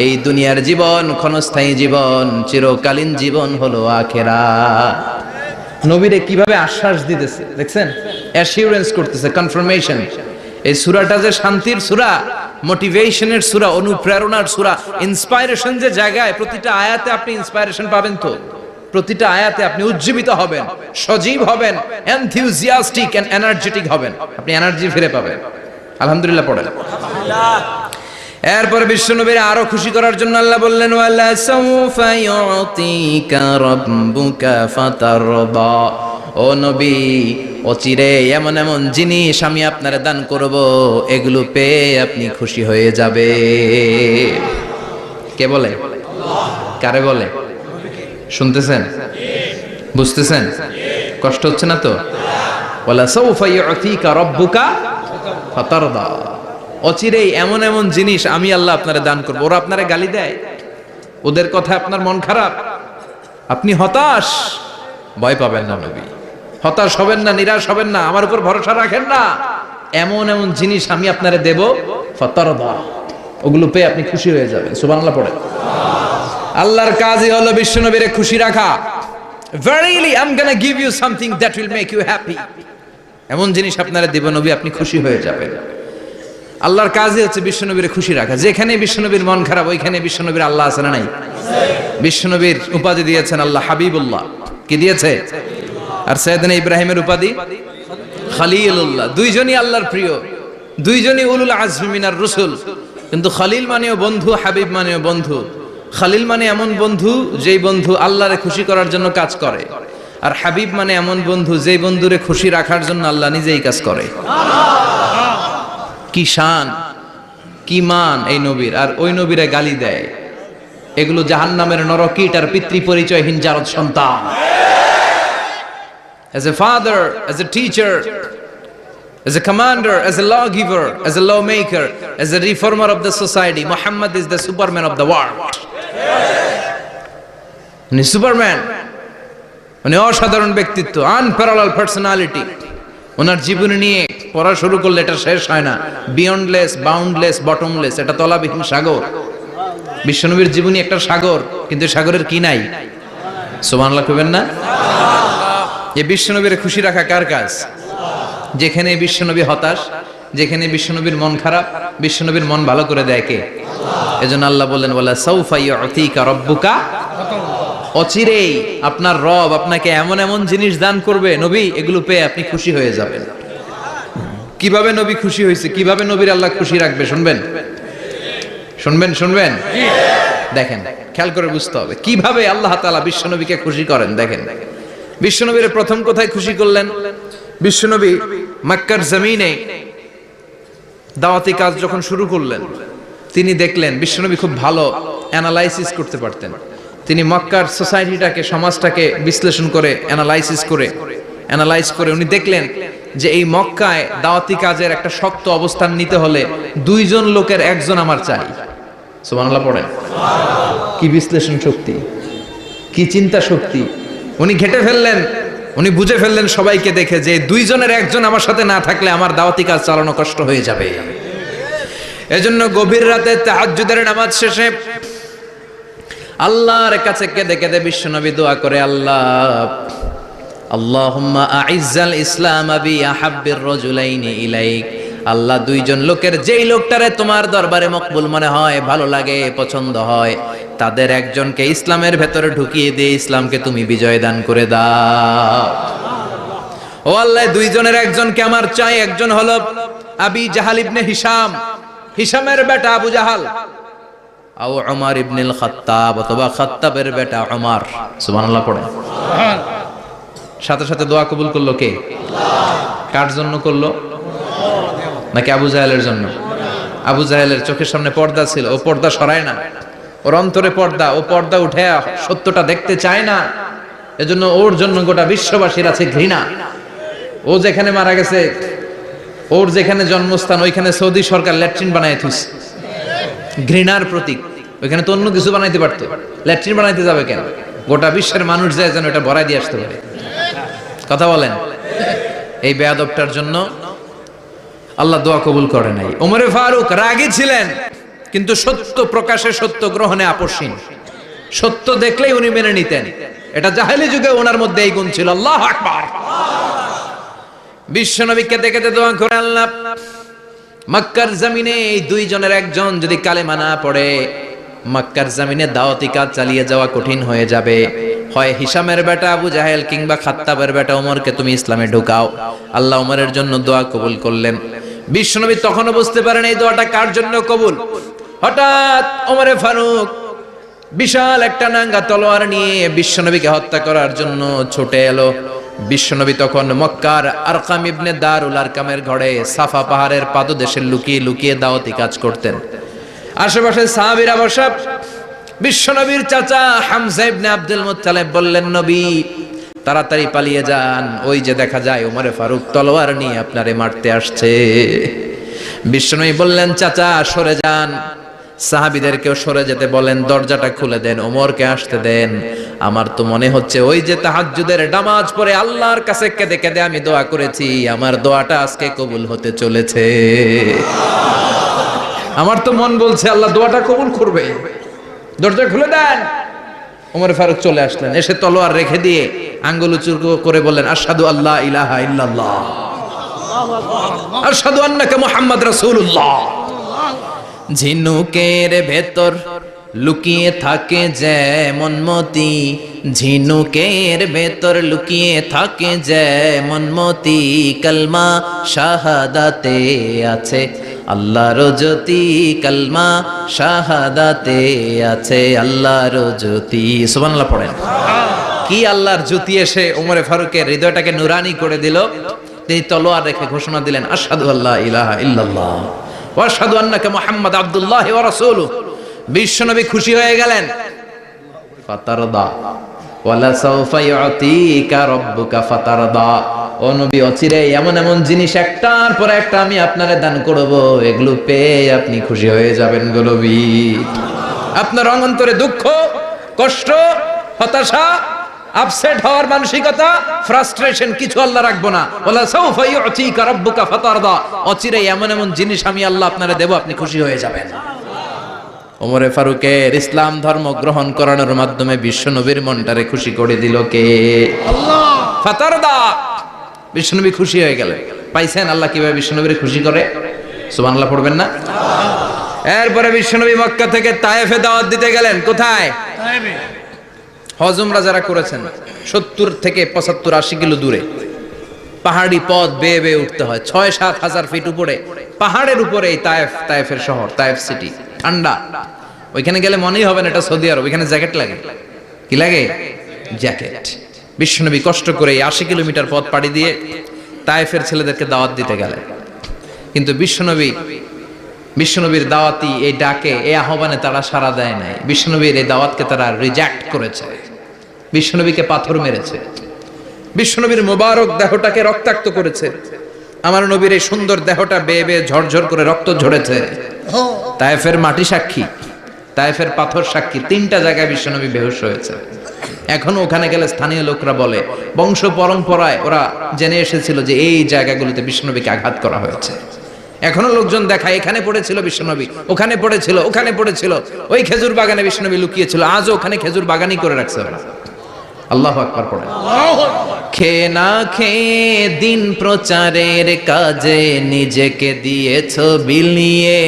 এই দুনিয়ার জীবন ক্ষণস্থায়ী জীবন, চিরকালীন জীবন হলো আখিরাত। নবীরে কিভাবে আশ্বাস দিতেছে দেখছেন, অ্যাসিউরেন্স করতেছে, কনফার্মেশন। এই সূরাটা যে শান্তির সূরা, মোটিভেশনের সূরা, অনুপ্রেরণার সূরা, ইন্সপাইরেশন যে জায়গায়, প্রতিটা আয়াতে আপনি ইন্সপাইরেশন পাবেন। তো প্রতিটা আয়াতে আপনি উজ্জীবিত হবেন, সজীব হবেন, এনথিউজিয়াস্টিক এন্ড এনার্জেটিক হবেন, আপনি এনার্জি ফিরে পাবেন। আলহামদুলিল্লাহ পড়েন। এরপর বিশ্বনবীর আরো খুশি করার জন্য আল্লাহ বললেন, ওয়ালা সাউফা ইউতিকা রাব্বুকা ফাতারদা, ও নবী অচিরে এমন এমন জিনিস আমি আপনারে দান করব, এগুলো পেয়ে আপনি খুশি হয়ে যাবে। কে বলে? কারে বলে? শুনতেছেন? বুঝতেছেন? কষ্ট হচ্ছে না তো? ওয়ালা সাউফা ইউতিকা রাব্বুকা ফাতারদা, অচিরেই এমন এমন জিনিস আমি আল্লাহ আপনারে দান করব। ওরা আপনারে গালি দেয়, ওদের কথা আপনার মন খারাপ, আপনি হতাশ, ভয় পাবেন না নবী, হতাশ হবেন না, নিরাশ হবেন না, আমার উপর ভরসা রাখেন না। এমন এমন জিনিস আমি আপনারে দেব, ফাতারদা, ওগুলো পেয়ে আপনি খুশি হয়ে যাবেন। সুবহানাল্লাহ পড়েন। আল্লাহর কাজই হলো বিশ্বনবীরে খুশি রাখা। Verily I'm gonna give you something that will make you happy, এমন জিনিস আপনারে দেব নবী, আপনি খুশি হয়ে যাবেন। আল্লাহর কাজই হচ্ছে বিশ্বনবীরে খুশি রাখা। যেখানে বিশ্বনবীর মন খারাপ, ওইখানে বিশ্বনবীর আল্লাহ আছে না নাই? বিশ্বনবীর উপাধি দিয়েছেন আল্লাহ হাবিবুল্লাহ। কি দিয়েছে? আর সাইয়েদনা ইব্রাহিমের উপাধি খলিলুল্লাহ। দুইজনই আল্লাহর প্রিয়, দুইজনই উলুল আজমি মিনার রসুল। কিন্তু খলিল মানেও বন্ধু, হাবিব মানেও বন্ধু। খলিল মানে এমন বন্ধু যেই বন্ধু আল্লাহরে খুশি করার জন্য কাজ করে, আর হাবিব মানে এমন বন্ধু যেই বন্ধুরে খুশি রাখার জন্য আল্লাহ নিজেই কাজ করে। কি শান, কি মান এই নবীর! আর ওই নবীরে গালি দেয়। এগুলো জাহান্নামের নরকীট আর পিতৃ পরিচয়হীন জারদ সন্তান। As a father, as a teacher, as a commander, as a lawgiver, as a lawmaker, as a reformer of the society, Muhammad is the Superman of the world. উনি সুপারম্যান, উনি অসাধারণ ব্যক্তিত্ব, আনপ্যারালাল পার্সোনালিটি। ওনার জীবনী নিয়ে পড়া শুরু করলে এটা শেষ হয় না। বিয়ন্ডলেস, বাউন্ডলেস, বটমলেস, এটা তলাবিহীন সাগর। বিশ্বনবীর জীবনী একটা সাগর, কিন্তু সাগরের কি নাই? সুবহানাল্লাহ কইবেন না? এই বিশ্বনবীর খুশি রাখা কার কাজ? যেখানে বিশ্বনবী হতাশ, যেখানে বিশ্বনবীর মন খারাপ, বিশ্বনবীর মন ভালো করে দেয় কে? এজন্য আল্লাহ বললেন, ওয়ালা সাউফা ইউতিকা রাব্বুকা, অচিরেই আপনার রব আপনাকে এমন এমন জিনিস দান করবে নবী, এগুলো পেয়ে আপনি খুশি হয়ে যাবেন। কিভাবে নবী খুশি হয়েছে, কিভাবে নবীর আল্লাহ খুশি রাখবে শুনবেন? শুনবেন? শুনবেন? দেখেন, খেয়াল করে বুঝতে হবে কিভাবে আল্লাহ তাআলা বিশ্বনবীকে খুশি করেন। দেখেন, বিশ্বনবীর প্রথম কোথায় খুশি করলেন? বিশ্বনবী মক্কার জমিনে দাওয়াতি কাজ যখন শুরু করলেন, তিনি দেখলেন বিশ্বনবী খুব ভালো অ্যানালাইসিস করতে পারতেন। তিনি মক্কার সোসাইটিটাকে, সমাজটাকে বিশ্লেষণ করে অ্যানালাইজ করে উনি দেখলেন যে এই মক্কায় দাওয়াতি কাজের একটা শক্ত অবস্থান নিতে হলে দুইজন লোকের একজন আমার চাই। সুবহানাল্লাহ পড়েন। কি বিশ্লেষণ শক্তি, কি চিন্তা শক্তি! উনি ঘেটে ফেললেন, উনি বুঝে ফেললেন সবাইকে দেখে যে দুইজনের একজন আমার সাথে না থাকলে আমার দাওয়াতি কাজ চালানো কষ্ট হয়ে যাবে। এজন্য গভীর রাতে তাহাজ্জুদের নামাজ শেষে আল্লাহর কাছে কেঁদে কেঁদে বিশ্বনবী দোয়া করে, আল্লাহুম্মা আইজ্জাল ইসলাম বি আহাব্বির রাজুলাইনি ইলাইক, আল্লাহ দুইজন লোকের যেই লোকটারে তোমার দরবারে মকবুল মনে হয়, ভালো লাগে, পছন্দ হয়, তাদের একজনকে ইসলামের ভেতরে ঢুকিয়ে দিয়ে ইসলামকে তুমি বিজয় দান করে দাও। ও আল্লাহ, দুইজনের একজনকে আমার চাই। একজন হলো আবি জাহাল ইবনে হিশাম, হিশামের বেটা আবু জাহাল, আও উমর ইবনুল খাত্তাব, অথবা খাত্তাবের বেটা উমর। সুবহানাল্লাহ পড়ে। সাথে সাথে দোয়া কবুল করলো কে? কার জন্য করলো? নাকি আবু জাহেলের জন্য? আবু জাহেলের চোখের সামনে পর্দা ছিল, ও পর্দা সরায় না। ওর অন্তরে পর্দা, ও পর্দা উঠে সত্যটা দেখতে চায় না। এজন্য ওর জন্য গোটা বিশ্ববাসীর আছে ঘৃণা। ও যেখানে মারা গেছে, ওর যেখানে জন্মস্থান, ওইখানে সৌদি সরকার ল্যাট্রিন বানায় থুইছে, ঘৃণার প্রতীক। ওইখানে তো অন্য কিছু বানাইতে পারতো, ল্যাট্রিন বানাইতে যাবে কেন? গোটা বিশ্বের মানুষ যায় যেন এটা ভরাই দিয়ে আসতে পারে। কথা বলেন। এই বেয়াদবটার জন্য আল্লাহ দোয়া কবুল করে নাই। ওমরে ফারুক রাগী ছিলেন, কিন্তু সত্য প্রকাশে, সত্য গ্রহণে আপসহীন। সত্য দেখলেই উনি মেনে নিতেন। এটা জাহেলি যুগে ওনার মধ্যে এই গুণ ছিল। আল্লাহু আকবার। বিশ্বনবীকে দেখে দোয়া করে, আল্লাহ মক্কার জমিনে এই দুইজনের একজন যদি কালেমা না পড়ে, মক্কার জমিনে দাওয়াতি কাজ চালিয়ে যাওয়া কঠিন হয়ে যাবে। হয় হিশামের বেটা আবু জাহেল কিংবা খাত্তাবের বেটা ওমরকে তুমি ইসলামে ঢুকাও। আল্লাহ ওমরের জন্য দোয়া কবুল করলেন। বিশ্বনবী তখনও বুঝতে পারেন এই দোয়াটা কার জন্য কবুল। হঠাৎ ওমরে ফারুক বিশাল একটা নাঙ্গা তলোয়ার নিয়ে বিশ্বনবীকে হত্যা করার জন্য ছুটে এলো। বিশ্বনবী তখন মক্কার আরকাম ইবনে দারুল আরকামের ঘরে সাফা পাহাড়ের পাদদেশে লুকিয়ে লুকিয়ে দাওয়াতি কাজ করতেন। আশেপাশে সাহাবীরা বসা। বিশ্বনবীর চাচা হামজা ইবনে আব্দুল মুত্তালিব বললেন, নবী তাড়াতাড়ি পালিয়ে যান, ওই যে দেখা যায় ওমরে ফারুক তলোয়ার নিয়ে আপনারে মারতে আসছে। বিশ্বনবী বললেন, চাচা সরে যান, সাহাবীদেরকেও সরে যেতে বলেন, দরজাটা খুলে দেন, ওমরকে আসতে দেন। আমার তো মনে হচ্ছে ওই যে তাহাজ্জুদের নামাজ পড়ে আল্লাহর কাছে কেঁদে কেঁদে আমি দোয়া করেছি, আমার দোয়াটা আজকে কবুল হতে চলেছে। আমার তো মন বলছে আল্লাহ দোয়াটা কবুল করবে। দরজা খুলে দেন। ওমর ফারুক চলে আসলেন, এসে তলোয়ার রেখে দিয়ে আঙ্গুল উঁচু করে বললেন, আশহাদু আল্লা ইলাহা ইল্লাল্লাহ, আশহাদু আন্নাকা মুহাম্মদ রাসূলুল্লাহ। ঝিনুকের ভেতর লুকিয়ে থাকে যেমন মতি, ঝিনুকের ভেতর লুকিয়ে থাকে যেমন মতি, কালমা শাহাদাতে আছে আল্লাহর জ্যোতি, কালমা শাহাদাতে আছে আল্লাহর জ্যোতি। সুবহানাল্লাহ পড়েন। কি আল্লাহর জ্যোতি এসে ওমরে ফারুকের হৃদয়টাকে নুরানি করে দিল। তিনি তলোয়ার রেখে ঘোষণা দিলেন, আশহাদু আল্লা ইলাহা ইল্লাল্লাহ ওয়া আশহাদু আন্নাকা মুহাম্মাদ আবদুল্লাহি ওয়া রাসূলুহু। বিশ্বনবী খুশি হয়ে গেলেন। ফাতারদা ওয়ালা সাউফা ইউতিকা রাব্বুকা ফাতারদা। ও নবী, অচিরে এমন এমন জিনিস একটার পর একটা আমি আপনারে দান করব, এগুলো পেয়ে আপনি খুশি হয়ে যাবেন গো নবী। আপনার অন্তরে দুঃখ, কষ্ট, হতাশা, আপসেট হওয়ার মানসিকতা, ফ্রাস্ট্রেশন কিছু আল্লাহ রাখবো না। ওয়ালা সাউফা ইউতিকা রাব্বুকা ফাতারদা। অচিরে এমন এমন জিনিস আমি আল্লাহ আপনারে দেব, আপনি খুশি হয়ে যাবেন। ওমরে ফারুকের ইসলাম ধর্ম গ্রহণ করানোর মাধ্যমে বিশ্বনবীর মনটারে খুশি করে দিল কে? আল্লাহ। ফাতারদা। বিশ্বনবী খুশি হয়ে গেলেন। পাইছেন আল্লাহ কিভাবে বিশ্বনবীর খুশি করে? সুবহানাল্লাহ পড়বেন না? এরপরে বিশ্বনবী মক্কা থেকে তায়েফে দাওয়াত দিতে গেলেন। কোথায়? তায়েফে। হজ উমরা যারা করেছেন 70 থেকে 75 80 কিলো দূরে পাহাড়ি পথ বেয়ে বেয়ে উঠতে হয়। 6-7 হাজার ফিট উপরে পাহাড়ের উপরে এই তায়েফ, তায়েফের শহর, তায়েফ সিটি। ঠান্ডা। ওইখানে গেলে মনেই হবে না এটা সৌদি আরব। ওইখানে জ্যাকেট লাগে। কি লাগে? জ্যাকেট। বিশ্বনবী কষ্ট করে 80 কিলোমিটার পথ পাড়ি দিয়ে তায়েফের ছেলেদেরকে দাওয়াত দিতে গেলেন। কিন্তু বিশ্বনবীর দাওয়াতি এই ডাকে, এই আহ্বানে তারা সাড়া দেয় নাই। বিশ্বনবীর এই দাওয়াতকে তারা রিজেক্ট করেছে। বিশ্বনবীকে পাথর মেরেছে। বিশ্বনবীর মোবারক দেহটাকে রক্তাক্ত করেছে। আমার নবীর এই সুন্দর দেহটা বেয়ে বেয়ে ঝরঝর করে রক্ত ঝরেছে। তায়েফের মাটি সাক্ষী, তায়েফের পাথর সাক্ষী। 3টা জায়গায় বিশ্বনবী বেহুশ হয়েছে। এখন ওখানে গেলে স্থানীয় লোকরা বলে, বংশ পরম্পরায় ওরা জেনে এসেছিল যে এই জায়গাগুলোতে বিশ্বনবীকে আঘাত করা হয়েছে। এখনো লোকজন দেখায়, এখানে পড়েছিল বিশ্বনবী, ওখানে পড়েছিল, ওখানে পড়েছিল, ওই খেজুর বাগানে বিশ্বনবী লুকিয়েছিল, আজও ওখানে খেজুর বাগানই করে রাখছে ওরা। আল্লাহু আকবার পড়েন। খেয়ে না খেয়ে দিন প্রচারের কাজে নিজেকে দিয়েছ বিলিয়ে,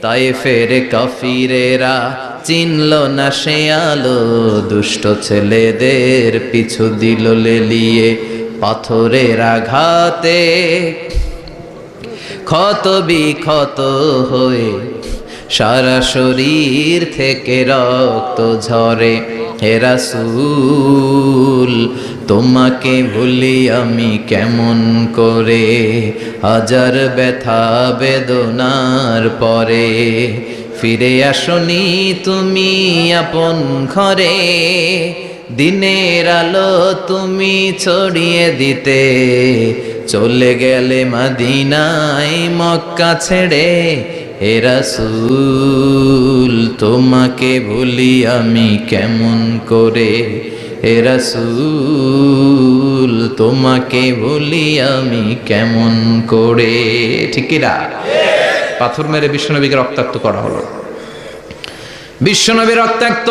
তায়েফের কাফিরেরা চিনল না সে আলো, দুষ্ট ছেলেদের পিছু দিল লেলিয়ে। পাথরের আঘাতে ক্ষত বিক্ষত হয়ে সারা শরীর থেকে রক্ত ঝরে। হে রাসূল তোমাকে ভুলি আমি কেমন করে, হাজার ব্যথা বেদনার পরে। ফিরে আসনি তুমি আপন ঘরে, দিনের আলো তুমি ছড়িয়ে দিতে। চলে গেলে মদিনায় মক্কা ছেড়ে। হে রাসূল তোমাকে ভুলি আমি কেমন করে, হে রাসূল তোমাকে ভুলি আমি কেমন করে। ঠিক কি না? পাথর মেরে বিশ্বনবীকে রক্তাক্ত করা হলো। বিশ্বনবী রক্তাক্ত।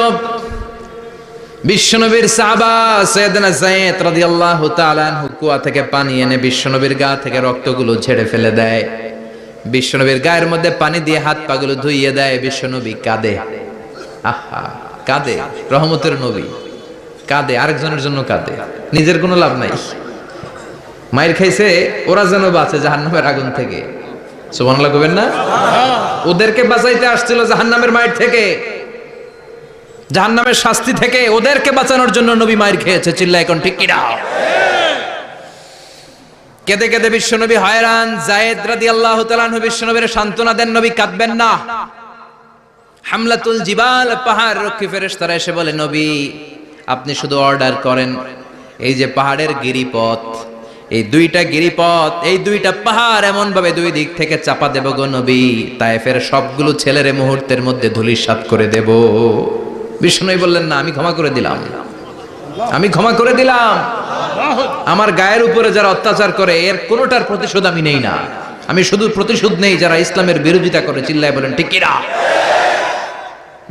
বিশ্বনবীর সাহাবা সাইয়েদনা যায়েদ রাদিয়াল্লাহু তাআলা আনহু কুয়া থেকে পানি এনে বিশ্বনবীর গা থেকে রক্তগুলো ঝেড়ে ফেলে দেয়। বিশ্বনবীর গায়ের মধ্যে পানি দিয়ে হাত পাগুলো ধুইয়ে দেয়। বিশ্বনবী কাঁদে, আহা কাঁদে। রহমতের নবী কাঁদে, আরেকজনের জন্য কাঁদে, নিজের কোনো লাভ নাই। মায়ের খাইছে, ওরা যেন বাঁচে জাহান্নামের আগুন থেকে। সুবহানাল্লাহ কইবেন না? ওদেরকে বাঁচাইতে আসছিল জাহান্নামের মায়ের থেকে, জাহান্নামের শাস্তি থেকে। ওদেরকে বাঁচানোর জন্য নবী মায়ের খেয়েছে। চিল্লায় এখন ঠিক কি না? কেঁদে কেঁদে বিশ্বনবী হয়রান। যায়েদ রাদিয়াল্লাহু তাআলা আনহু বিশ্বনবীর সান্ত্বনা দেন, নবী কাঁদবেন না। হামলাতুল জিবাল, পাহাড় রক্ষী ফেরেশতারা এসে বলে, নবী আপনি শুধু অর্ডার করেন, এই যে পাহাড়ের গিরিপথ, এই দুইটা গিরিপথ, এই দুইটা পাহাড় এমন ভাবে দুই দিক থেকে চাপা দেব গো নবী, তায়েফের সবগুলো ছেলেরে মুহূর্তের মধ্যে ধূলিসাৎ করে দেব। বিষ্ণুই বললেন, না আমি ক্ষমা করে দিলাম, আমি ক্ষমা করে দিলাম। আমার গায়ের উপরে যারা অত্যাচার করে এর কোনোটার প্রতিশোধ আমি নেই না। আমি শুধু প্রতিশোধ নেই যারা ইসলামের বিরোধিতা করে। চিল্লায় বলেন ঠিক কি না?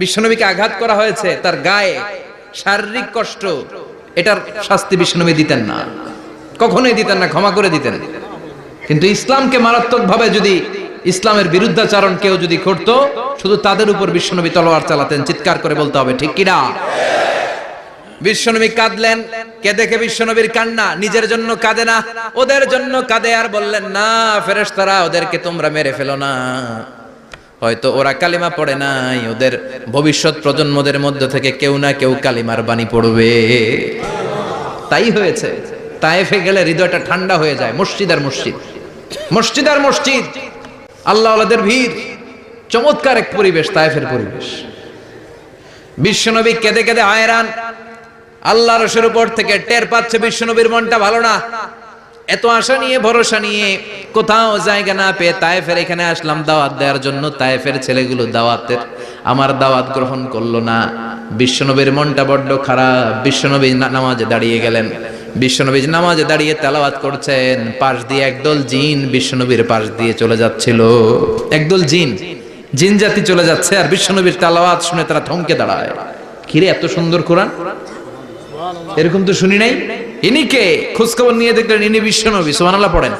বিশ্বনবীকে আঘাত করা হয়েছে, তার গায়ে শারীরিক কষ্ট, এটার শাস্তি বিশ্বনবী দিতেন না, কখনোই দিতেন না, ক্ষমা করে দিতেন। কিন্তু ইসলামকে মারাত্মকভাবে যদি ইসলামের বিরুদ্ধাচরণ কেউ যদি করতো, শুধু তাদের উপর বিশ্বনবী তলোয়ার চালাতেন। চিৎকার করে বলতে হবে ঠিক কি না? বিশ্বনবী কাঁদলেন। কে দেখে বিশ্বনবীর কান্না, নিজের জন্য কাঁদে না, ওদের জন্য কাঁদে। আর বললেন, না ফেরেশতারা ওদেরকে তোমরা মেরে ফেলো না, হয়তো ওরা কালিমা পড়ে নাই, ওদের ভবিষ্যৎ প্রজন্মদের মধ্যে থেকে কেউ না কেউ কালিমার বাণী পড়বে। তাই হয়েছে। তায়েফে গেলে হৃদয়টা ঠান্ডা হয়ে যায়। মসজিদ আর মসজিদ, মসজিদ আর মসজিদ, আল্লাহওয়ালাদের ভিড়, চমৎকার এক পরিবেশ তায়েফের পরিবেশ। বিশ্বনবী কেঁদে কেঁদে হয়রান। আল্লাহ রসুলের উপর থেকে টের পাচ্ছে বিশ্বনবীর মনটা ভালো না। এত আশা নিয়ে ভরসা নিয়ে কোথাও জায়গা না পেয়ে তায়েফের এখানে আসলাম দাওয়াত দেওয়ার জন্য। তায়েফের ছেলেগুলো দাওয়াতের আমার দাওয়াত গ্রহণ করলো না। বিশ্বনবীর মনটা বড্ড খারাপ। বিশ্বনবী নামাজে দাঁড়িয়ে গেলেন। বিশ্বনবী নামাজে দাঁড়িয়ে তেলাওয়াত করছেন, পাশ দিয়ে একদল জিন বিশ্বনবীর পাশ দিয়ে চলে যাচ্ছিল। একদল জিন, জিন জাতি চলে যাচ্ছে, আর বিশ্বনবীর তেলাওয়াত শুনে তারা থমকে দাঁড়ায়। কিরে এত সুন্দর কোরআন, এরকম তো শুনি নাই। ইনি কে? খোঁজখবর নিয়ে দেখলেন ইনি বিশ্বনবী। সুবহানাল্লাহ পড়েন।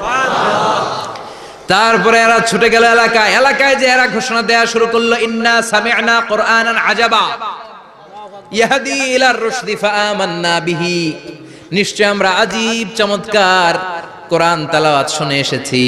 তারপরে এরা ছুটে গেল এলাকায়। এলাকায় যে এরা ঘোষণা দেয়া শুরু করলো, ইন্না সামি'না কুরআনান আজাবা ইয়াহদি ইলার রুশদি ফাআমান্না বিহি। নিশ্চয় আমরা আজীব চমৎকার কোরআন তেলাওয়াত শুনে এসেছি।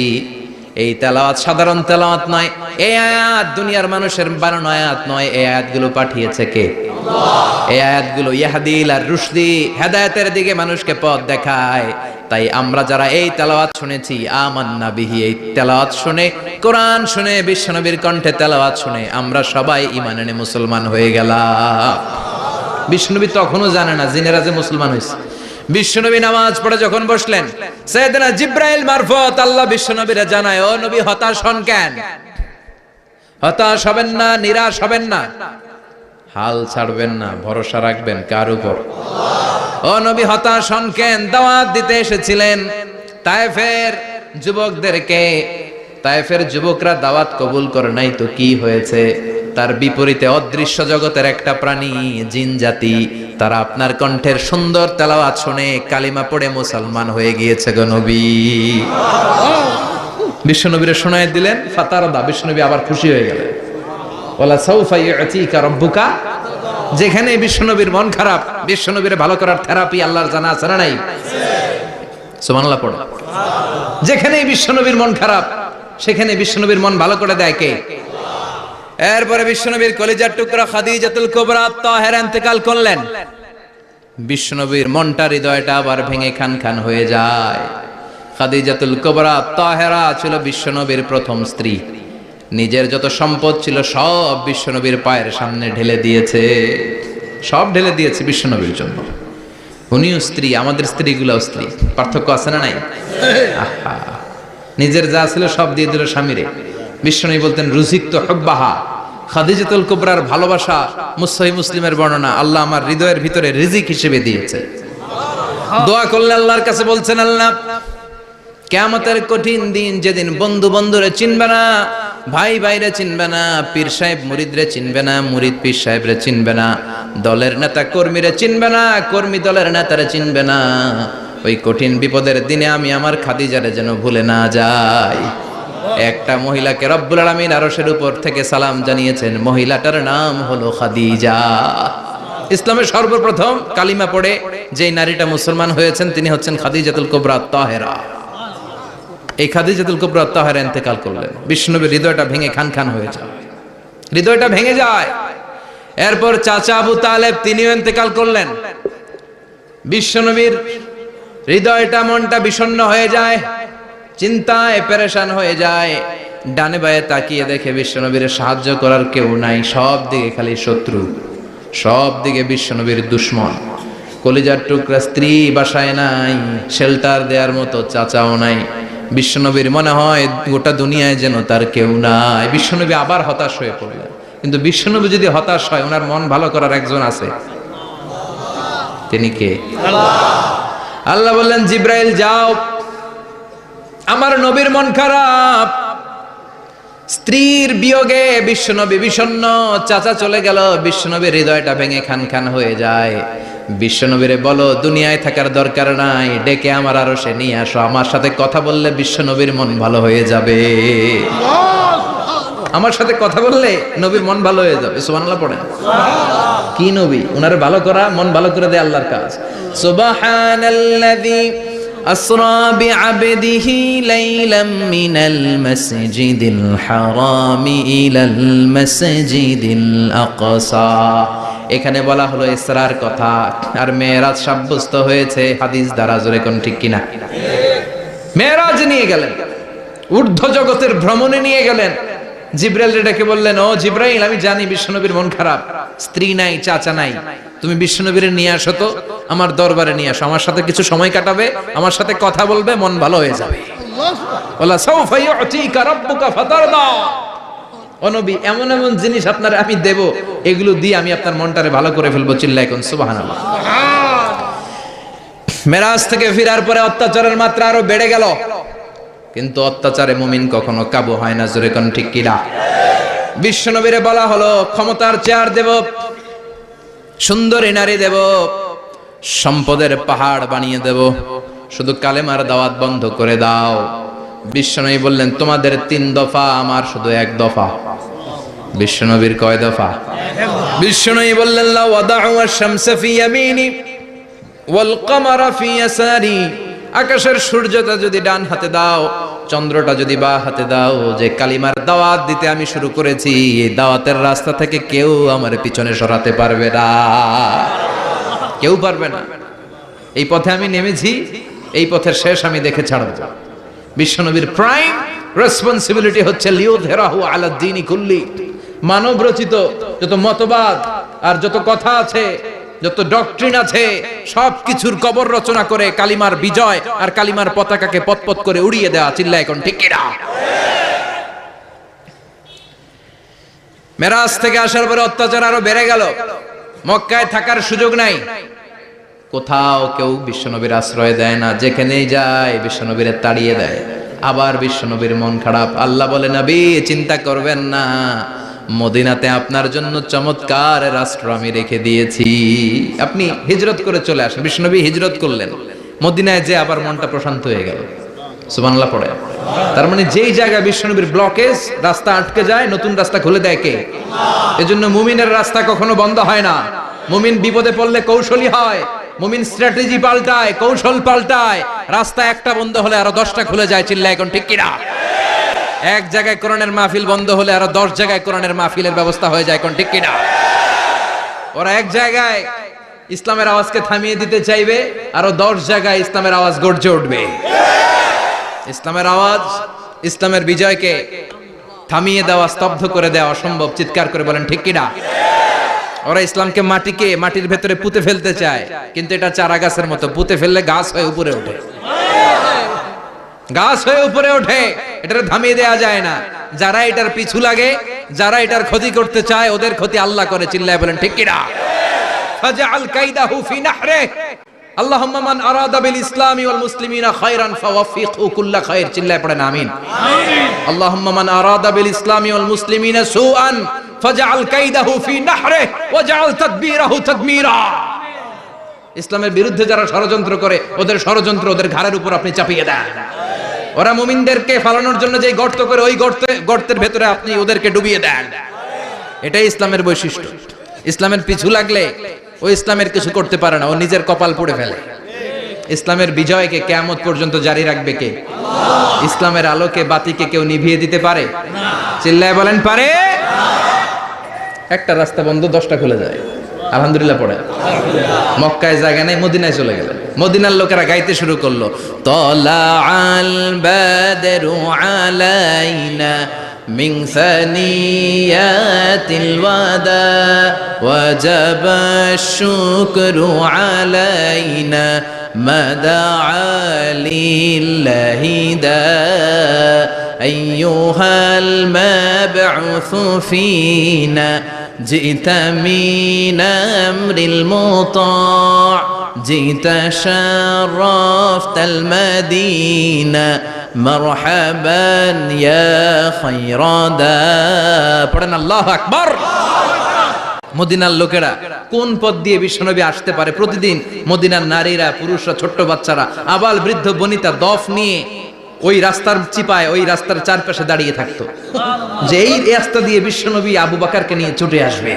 এই তেলাওয়াত সাধারণ তেলাওয়াত নয়, এই আয়াত দুনিয়ার মানুষের বানানো আয়াত নয়। এই আয়াতগুলো পাঠিয়েছে কে? আল্লাহ। এই আয়াতগুলো ইয়াহদি ইলার রুশদি, হেদায়েতের দিকে মানুষকে পথ দেখায়। তাই আমরা যারা এই তেলাওয়াত শুনেছি, আমান্না বিহি, এই তেলাওয়াত শুনে, কোরআন শুনে, বিশ্বনবীর কণ্ঠে তেলাওয়াত শুনে আমরা সবাই ঈমান এনে মুসলমান হয়ে গেলাম। বিশ্বনবী তখনও জানে না জিনেরা যে মুসলমান হয়েছে। বিশ্বনবী নামাজ পড়ে যখন বসলেন, সাইয়েদনা জিবরাইল মারফত আল্লাহ বিশ্বনবীরে জানায়, ও নবী হতাশ হন কেন? হতাশ হবেন না, নিরাশ হবেন না, হাল ছাড়বেন না, ভরসা রাখবেন কার উপর? ও নবী হতাশ হন কেন? দাওয়াত দিতে এসেছিলেন তায়েফের যুবকদেরকে। তায়েফের যুবকরা দাওয়াত কবুল করে নাই তো কি হয়েছে? তার বিপরীতে অদৃশ্য জগতের একটা প্রাণী, জিন জাতি, তারা আপনার কণ্ঠের সুন্দর তেলাওয়াত শুনে কালিমা পড়ে মুসলমান হয়ে গিয়েছে গো নবী। বিশ্বনবীরে শোনায় দিলেন, ফাতারদা, বিশ্বনবী আবার খুশি হয়ে গেলেন। ওয়ালা সাউফা ইউতিকা রাব্বুকা, যেখানে বিশ্বনবীর মন খারাপ, বিশ্বনবীরে ভালো করার থেরাপি আল্লাহর জানা আছে না নাই? সুবহানাল্লাহ পড়ো। যেখানে বিশ্বনবীর মন খারাপ, সেখানে বিশ্বনবীর মন ভালো করে দেয় কে? এরপরে বিশ্বনবীর কলিজার টুকরা খাদিজাতুল কুবরা তাহেরা ইন্তেকাল করলেন। বিশ্বনবীর মনটা, হৃদয়টা আবার ভেঙে খান খান হয়ে যায়। খাদিজাতুল কুবরা তাহেরা ছিল বিশ্বনবীর প্রথম স্ত্রী। নিজের যত সম্পদ ছিল সব বিশ্বনবীর পায়ের সামনে ঢেলে দিয়েছে, সব ঢেলে দিয়েছে বিশ্বনবীর জন্য। উনিও স্ত্রী, আমাদের স্ত্রীগুলোও স্ত্রী, পার্থক্য আছে না নাই? আহা, নিজের যা ছিল সব দিয়ে দিল স্বামীরে। বিশ্বনবী বলতেন রুজিকতু হুব্বাহা, খাদিজাতুল কুবরার ভালোবাসা সহিহ মুসলিমের বর্ণনা, আল্লাহ আমার হৃদয়ের ভিতরে রিজিক হিসেবে দিয়েছে। দোয়া করলে আল্লাহর কাছে বলছেন, আল্লাহ কিয়ামতের কঠিন দিন, যেদিন বন্ধু বন্ধুরে চিনবে না, ভাই ভাইরে চিনবে না, পীর সাহেব মুরিদরে চিনবে না, মুরিদ পীর সাহেবরে চিনবে না, দলের নেতা কর্মীরে চিনবে না, কর্মী দলের নেতারে চিনবে না, ওই কঠিন বিপদের দিনে আমি আমার খাদিজারে যেন ভুলে না যাই। একটা মহিলাকে রব্বুল আলামিন আরশের উপর থেকে সালাম জানিয়েছেন, মহিলাটার নাম হলো খাদিজা। ইসলামের সর্বপ্রথম কালিমা পড়ে যেই নারীটা মুসলমান হয়েছেন তিনি হচ্ছেন খাদিজাতুল কুবরা তাহেরা। এই খাদিজাতুল কুবরা তাহেরা ইন্তেকাল করলেন। বিশ্বনবীর হৃদয়টা ভেঙে খান খান হয়ে যায়, হৃদয়টা ভেঙে যায়। এরপর চাচা আবু তালেব তিনিও ইন্তেকাল করলেন। বিশ্বনবীর হৃদয়টা, মনটা বিষণ্ণ হয়ে যায়, চিন্তায় পেরেশান হয়ে যায়। ডানে বায়ে তাকিয়ে দেখে বিশ্বনবীর সাহায্য করার কেউ নাই, সব দিকে খালি শত্রু, সব দিকে বিশ্বনবীর দুশ্মন। কলিজার টুকরা স্ত্রী বাসায় নাই, শেল্টার দেওয়ার মতো চাচাও নাই। বিশ্বনবীর মনে হয় গোটা দুনিয়ায় যেন তার কেউ নাই। বিশ্বনবী আবার হতাশ হয়ে পড়লেন। কিন্তু বিশ্বনবী যদি হতাশ হয়, ওনার মন ভালো করার একজন আছে, তিনি কে? আল্লাহ বললেন, জিব্রাইল যাও, আমার নবীর মন খারাপ, স্ত্রীর বিয়োগে বিশ্বনবী বিষণ্ণ, চাচা চলে গেল, বিশ্বনবীর হৃদয়টা ভেঙে খান খান হয়ে যায়। বিশ্বনবীরে বলো দুনিয়ায় থাকার দরকার নাই, ডেকে আমার আরশে নিয়ে আসো, আমার সাথে কথা বললে বিশ্বনবীর মন ভালো হয়ে যাবে। আমার সাথে কথা বললে নবীর মন ভালো হয়ে যাবে। সুবহানাল্লাহ পড়েন। কি নবী? উনারে ভালো করা, মন ভালো করে দেয় আল্লাহর কাজ। সুবহানাল্লাযী আসরা বিআবদিহি লাইলাম মিনাল মাসজিদিল হারামি ইলাল মাসজিদিল আকসা। এখানে বলা হলো ইসরার কথা, আর মেরাজ সাব্যস্ত হয়েছে হাদিস দ্বারা। জোরে কোন ঠিক কিনা? মেরাজ নিয়ে গেলেন, ঊর্ধ্ব জগতের ভ্রমণে নিয়ে গেলেন। জিব্রাইল ডেকে বললেন, ও জিব্রাইল, আমি জানি বিশ্বনবীর মন খারাপ, স্ত্রী নাই, চাচা নাই, তুমি বিশ্বনবীর নিয়ে আসো তো, আমার দরবারে নিয়ে আসো, আমার সাথে কিছু সময় কাটাবে, আমার সাথে কথা বলবে, মন ভালো হয়ে যাবে। ওয়ালা সাউফা ইউতিকা রাব্বুকা ফাতারদা। ও নবী, এমন এমন জিনিস আপনার আমি দেব, এগুলো দিয়ে আমি আপনার মনটারে ভালো করে ফেলবো। চিল্লায় কোন সুবহানাল্লাহ। মেরাজ থেকে ফিরার পরে অত্যাচারের মাত্রা আরো বেড়ে গেল, কিন্তু অত্যাচারে মুমিন কখনো কাবু হয় না। জোরে কোন ঠিক কিনা? বিশ্বনবীরে বলা হলো, ক্ষমতার চেয়ার দেব, সুন্দরী নারী দেব, সম্পদের পাহাড় বানিয়ে দেব, শুধু কালেমার দাওয়াত বন্ধ করে দাও। বিশ্বনবী বললেন, তোমাদের 3 দফা, আমার শুধু 1 দফা। বিশ্বনবীর কয় দফা? বিশ্বনবী বললেন, লা ওয়াদাউ আশ-শামসা ফি ইয়ামিনি ওয়াল কামারা ফি ইয়াসারি। আকাশের সূর্যটা যদি ডান হাতে দাও, চন্দ্রটা যদি বা হাতে দাও, যে কালিমার দাওয়াত দিতে আমি শুরু করেছি, এই দাওয়াতের রাস্তা থেকে কেউ আমার পিছনে সরাতে পারবে না, কেউ পারবে না। এই পথে আমি নেমেছি, এই পথের শেষ আমি দেখে ছাড়ব। বিশ্বনবীর প্রাইম রেসপন্সিবিলিটি হচ্ছে লিউযহিরাহু আলা দ্বীনি কুল্লি। মানব রচিত যত মতবাদ আর যত কথা আছে, যত ডক্ট্রিন আছে, সবকিছুর কবর রচনা করে কালিমার বিজয় আর কালিমার পতাকাকে পতপত করে উড়িয়ে দেওয়া। চিল্লায় এখন ঠিক কিনা? মেরাজ থেকে আসার পরে অত্যাচার আরো বেড়ে গেল, মক্কায় থাকার সুযোগ নাই, কোথাও কেউ বিশ্বনবীর আশ্রয় দেয় না, যেখানেই যায় বিশ্বনবীরে তাড়িয়ে দেয়। আবার বিশ্বনবীর মন খারাপ। আল্লাহ বলে, নবী চিন্তা করবেন না, মদিনাতে আপনার জন্য চমৎকার রাষ্ট্র আমি রেখে দিয়েছি, আপনি হিজরত করে চলে আসেন। বিশ্বনবী হিজরত করলেন, মদিনায় যে আবার মনটা প্রশান্ত হয়ে গেল। সুবহানাল্লাহ পড়ে। তার মানে যেই জায়গায় বিশ্বনবীর ব্লকেজ, রাস্তা আটকে যায়, নতুন রাস্তা খুলে দেয় কে? এজন্য মুমিনের রাস্তা কখনো বন্ধ হয় না। মুমিন বিপদে পড়লে কৌশলী হয়, মুমিন স্ট্র্যাটেজি পাল্টায়, কৌশল পাল্টায়। রাস্তা একটা বন্ধ হলে আরো 10টা খুলে যায়। চিল্লায় এখন ঠিক কিনা? এক জায়গায় কোরআনের মাহফিল বন্ধ হলে আরো 10 জায়গায় কোরআনের মাহফিলের ব্যবস্থা হয়ে যায়। কোন ঠিক কিনা? ওরা এক জায়গায় ইসলামের আওয়াজকে থামিয়ে দিতে চাইবে, আরো 10 জায়গায় ইসলামের আওয়াজ গর্জে উঠবে। ইসলামের আওয়াজ, ইসলামের বিজয়কে থামিয়ে দেওয়া, স্তব্ধ করে দেওয়া অসম্ভব। চিৎকার করে বলেন ঠিক কিনা? ওরা ইসলামকে মাটির ভেতরে পুঁতে ফেলতে চায়, কিন্তু এটা চারা গাছের মতো, পুঁতে ফেললে গাছ হয়ে উপরে ওঠে, গাছ হয়ে উপরে ওঠে। এটা থামিয়ে দেওয়া যায় না। যারা এটার পিছু লাগে, যারা এটার ক্ষতি করতে চায়, ওদের ক্ষতি আল্লাহ করে। চিল্লায় বলেন ঠিক কিনা? ফাজআল কাইদাহু ফি নাহরে। আল্লাহুম্মা মান আরাদা বিল ইসলামি ওয়াল মুসলিমিনা খায়রান ফাওয়াফিকহু কুল্লা খায়র। চিল্লায় পড়েন আমিন। আমিন। আল্লাহুম্মা মান আরাদা বিল ইসলামি ওয়াল মুসলিমিনা সুআন ফাজআল কাইদাহু ফি নাহরে ওয়াজআল তাদবীরাহু তাদমীরা। ইসলামের বিরুদ্ধে যারা ষড়যন্ত্র করে, ওদের ষড়যন্ত্র ওদের ঘাড়ের উপর আপনি চাপিয়ে দেন। ওরা মুমিনদেরকে ফালানোর জন্য যে গর্ত করে, ওই গর্তের ভেতরে আপনি ওদেরকে ডুবিয়ে দেন। এটাই ইসলামের বৈশিষ্ট্য। ইসলামের পিছু লাগলে ও ইসলামের কিছু করতে পারে না, ও নিজের কপাল পুড়ে ফেলে। ইসলামের বিজয়কে কিয়ামত পর্যন্ত জারি রাখবে কে? আল্লাহ। ইসলামের আলোকে, বাতিকে কেউ নিভিয়ে দিতে পারে না। চিল্লায় বলেন পারে? একটা রাস্তা বন্ধ, 10টা খুলে যায়। আলহামদুলিল্লাহ পড়ে। মক্কায় জায়গা নেই, মদিনায় চলে গেলেন। মদিনার লোকেরা গাইতে শুরু করলো, তলা আল বাদরু আলাইনা মিন সানিয়াতিল ওয়াদা ওয়াজাবা শুকরু আলাইনা মাদা লিল্লাহি দা আইয়ুহাল মাবউসু ফিনা جئت من أمر المطاع جئت شرفت المدينة مرحبا يا خير دا পড়েন আল্লাহু আকবার। মদিনার লোকেরা কোন পথ দিয়ে বিশ্বনবী আসতে পারে? প্রতিদিন মদিনার নারীরা, পুরুষরা, ছোট্ট বাচ্চারা, আবাল বৃদ্ধ বনিতা দফ নিয়ে ওই রাস্তার চিপায়, ওই রাস্তার চারপাশে দাঁড়িয়ে থাকতো, যে এই রাস্তা দিয়ে বিশ্বনবী আবু বকরকে নিয়ে ছুটে আসবে।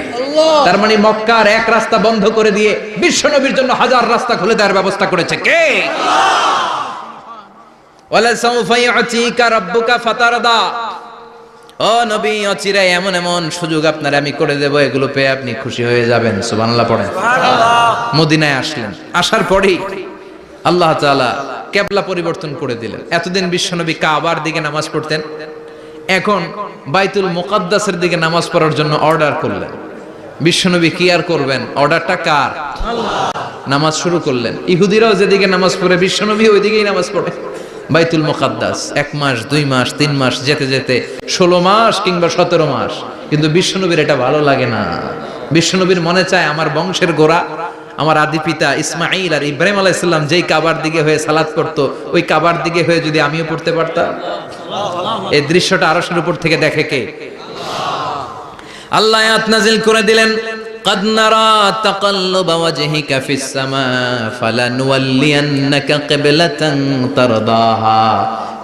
তার মানে মক্কার এক রাস্তা বন্ধ করে দিয়ে বিশ্বনবীর জন্য হাজার রাস্তা খুলে দেওয়ার ব্যবস্থা করেছে কে? ওয়ালা সাউফা ইউতিকা রাব্বুকা ফাতারদা। ও নবী, অচিরে এমন এমন সুযোগ আপনার আমি করে দেব, এগুলো পেয়ে আপনি খুশি হয়ে যাবেন। সুবহানাল্লাহ পড়েন। মদিনায় আসলেন, আসার পরেই আল্লাহ তাআলা কিবলা পরিবর্তন করে দিলেন। এতদিন বিশ্বনবী কাবার দিকে নামাজ পড়তেন, এখন বাইতুল মুকাদ্দাসের দিকে নামাজ পড়ার জন্য অর্ডার করলেন। বিশ্বনবী কি আর করবেন? অর্ডারটা কার? আল্লাহ। নামাজ শুরু করলেন। ইহুদিরাও যেদিকে নামাজ পড়ে, বিশ্বনবী ওইদিকেই নামাজ পড়ে। বাইতুল মুকাদ্দাস 1 মাস, 2 মাস, 3 মাস যেতে যেতে 16 মাস কিংবা 17 মাস, কিন্তু বিশ্বনবীর এটা ভালো লাগে না। বিশ্বনবীর মনে চায় আমার বংশের গোড়া, আমার আদি পিতা ইসমাঈল আর ইব্রাহিম আলাইহিস সালাম যেই কাবার দিকে হয়ে সালাত করতো, ওই কাবার দিকে হয়ে যদি আমিও পড়তে পারতাম। এই দৃশ্যটা আরশের উপর থেকে দেখে কে? আল্লাহ আয়াত নাযিল করে দিলেন, قد نرى تقلب وجهك في السماء فلنولينك قبلة ترضاها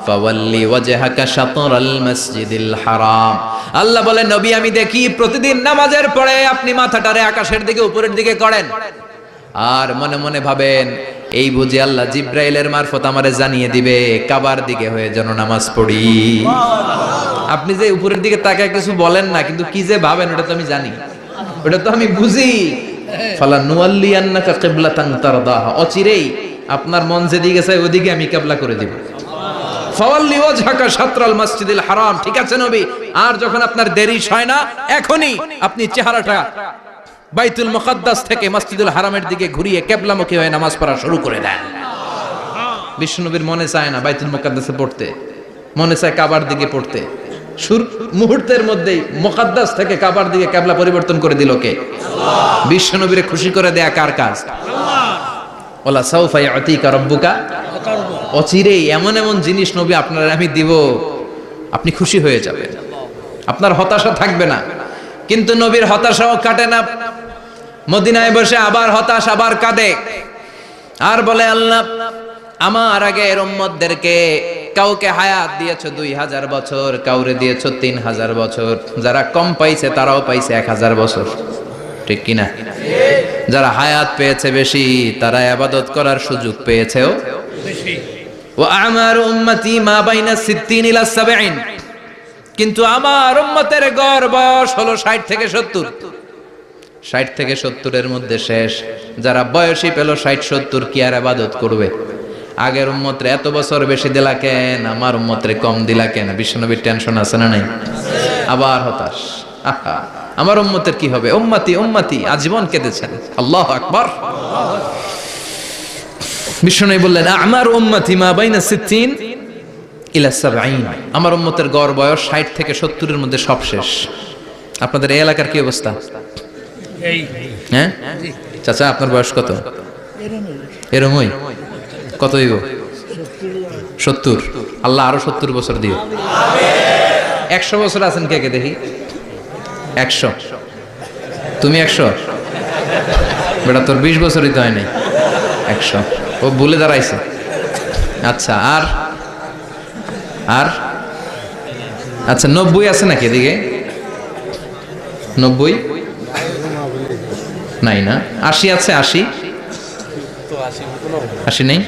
فولي وجهك شطر المسجد الحرام। আল্লাহ বলেন, নবী আমি দেখি প্রতিদিন নামাজের পরে আপনি মাথাটারে আকাশের দিকে, উপরের দিকে করেন, আর মনে মনে ভাবেন এই বুঝি আল্লাহ জিব্রাইলের মারফত আমারে জানিয়ে দিবে কাবার দিকে হয়ে যেন নামাজ পড়ি। আপনি যে উপরের দিকে তাকায় কিছু বলেন না, কিন্তু কি যে ভাবেন ওটা তো আমি জানি, ওটা তো আমি বুঝি। ফালা নুয়াল্লিয়ান্নাকা কিবলাতান তারদাহা, অচিরেই আপনার মন যেদিকে চায় ওদিকে আমি কিবলা করে দিব। ফাওয়াল্লি ওয়াজহাকা শাতরাল মসজিদিল হারাম। ঠিক আছে নবী, আর যখন আপনার দেরি হয় না, এখনই আপনি চেহারাটা বাইতুল মুকাদ্দাস থেকে মসজিদুল হারামের দিকে ঘুরিয়ে কিবলামুখী হয়ে নামাজ পড়া শুরু করে দেন। বিশ্বনবীর মনে চায় না বাইতুল মুকাদ্দাসে পড়তে, মনে চায় কাবার দিকে পড়তে। মুহূর্তের মধ্যেই মুকাদ্দাস থেকে কাবার দিকে কিবলা পরিবর্তন করে দিল কে? আল্লাহ। বিশ্বনবীরে খুশি করে দেয়া কার কাজ? আল্লাহ। ওয়ালা সাউফা ইউতিকা রাব্বুকা, অচিরেই এমন এমন জিনিস নবী আপনার আমি দিব, আপনি খুশি হয়ে যাবেন, আপনার হতাশা থাকবে না। কিন্তু নবীর হতাশাও কাটে না। মদিনায় বসে আবার হতাশ, আবার কাঁদে, আর বলে আল্লাহ আমার আগের উম্মতদেরকে কাউকে হায়াত দিয়েছো 2000 বছর, কাউরে দিয়েছো 3000 বছর, যারা কম পাইছে তারাও পাইছে 1000 বছর, ঠিক কিনা? যারা হায়াত পেয়েছে বেশি তারা ইবাদত করার সুযোগ পেয়েছেও বেশি। ওয়া আমারু উম্মতি মা বাইনা 60 ইলা 70, কিন্তু আমার উম্মতের গড় বয়স হলো 60 থেকে 70। 60 থেকে 70 এর মধ্যে শেষ। যারা বয়সী পেল 60-70 কি আর ইবাদত করবে? আগের উম্মতরে এত বছর বেশি দিলা কেন, আমার উম্মতরে কম দিলা কেন? বিশ্বনবীর টেনশন আছে না নাই? আবার হতাশ, আহা আমার উম্মতের কি হবে? উম্মতি উম্মতি আজীবন কেঁদেছেন। আল্লাহু আকবার। বিশ্বনবী বললেন আমার উম্মতি মা বাইনা 60 ইলা 70, আমার উম্মতের গড় বয়স 60 থেকে 70 এর মধ্যে সব শেষ। আপনাদের এই এলাকার কি অবস্থা? হ্যাঁ চাচা, আপনার বয়স কত? এরমই কত হইব? 70। আল্লাহ আরো 70 বছর দিও। 100 বছর আছেন কে কে দেখি? 100। তুমি 100? বেটা তোর 20 বছরই তো হয়নি। 100 ও ভুলে দাঁড়াইছে। আচ্ছা, আর আর আচ্ছা 90 আছে নাকি এদিকে? 90 নাই না? 80 আছে? 80 নেই?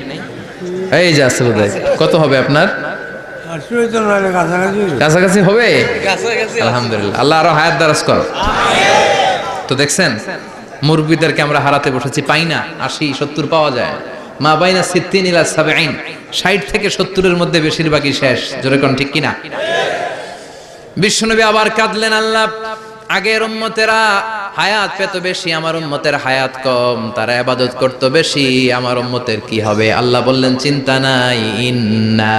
এই যে আছে বোধহয়। কত হবে আপনার? কাছাকাছি হবে। আলহামদুলিল্লাহ, আল্লাহ আরো হায়াত দারাজ কর। তো দেখছেন মুরব্বীদেরকে আমরা হারাতে বসেছি, পাই না। 80-70 পাওয়া যায়। মা বাইনা 60 ইলা 70, 60 থেকে 70 এর মধ্যে বেশিরভাগই শেষ। জোরে কোন ঠিক কিনা? বিশ্বনবী আবার কাঁদলেন, আল্লাহ আগের উম্মতেরা হায়াত পেত বেশি, আমার উম্মতের হায়াত কম, তারা ইবাদত করত বেশি, আমার উম্মতের কি হবে? আল্লাহ বললেন চিন্তা নাই, ইন্না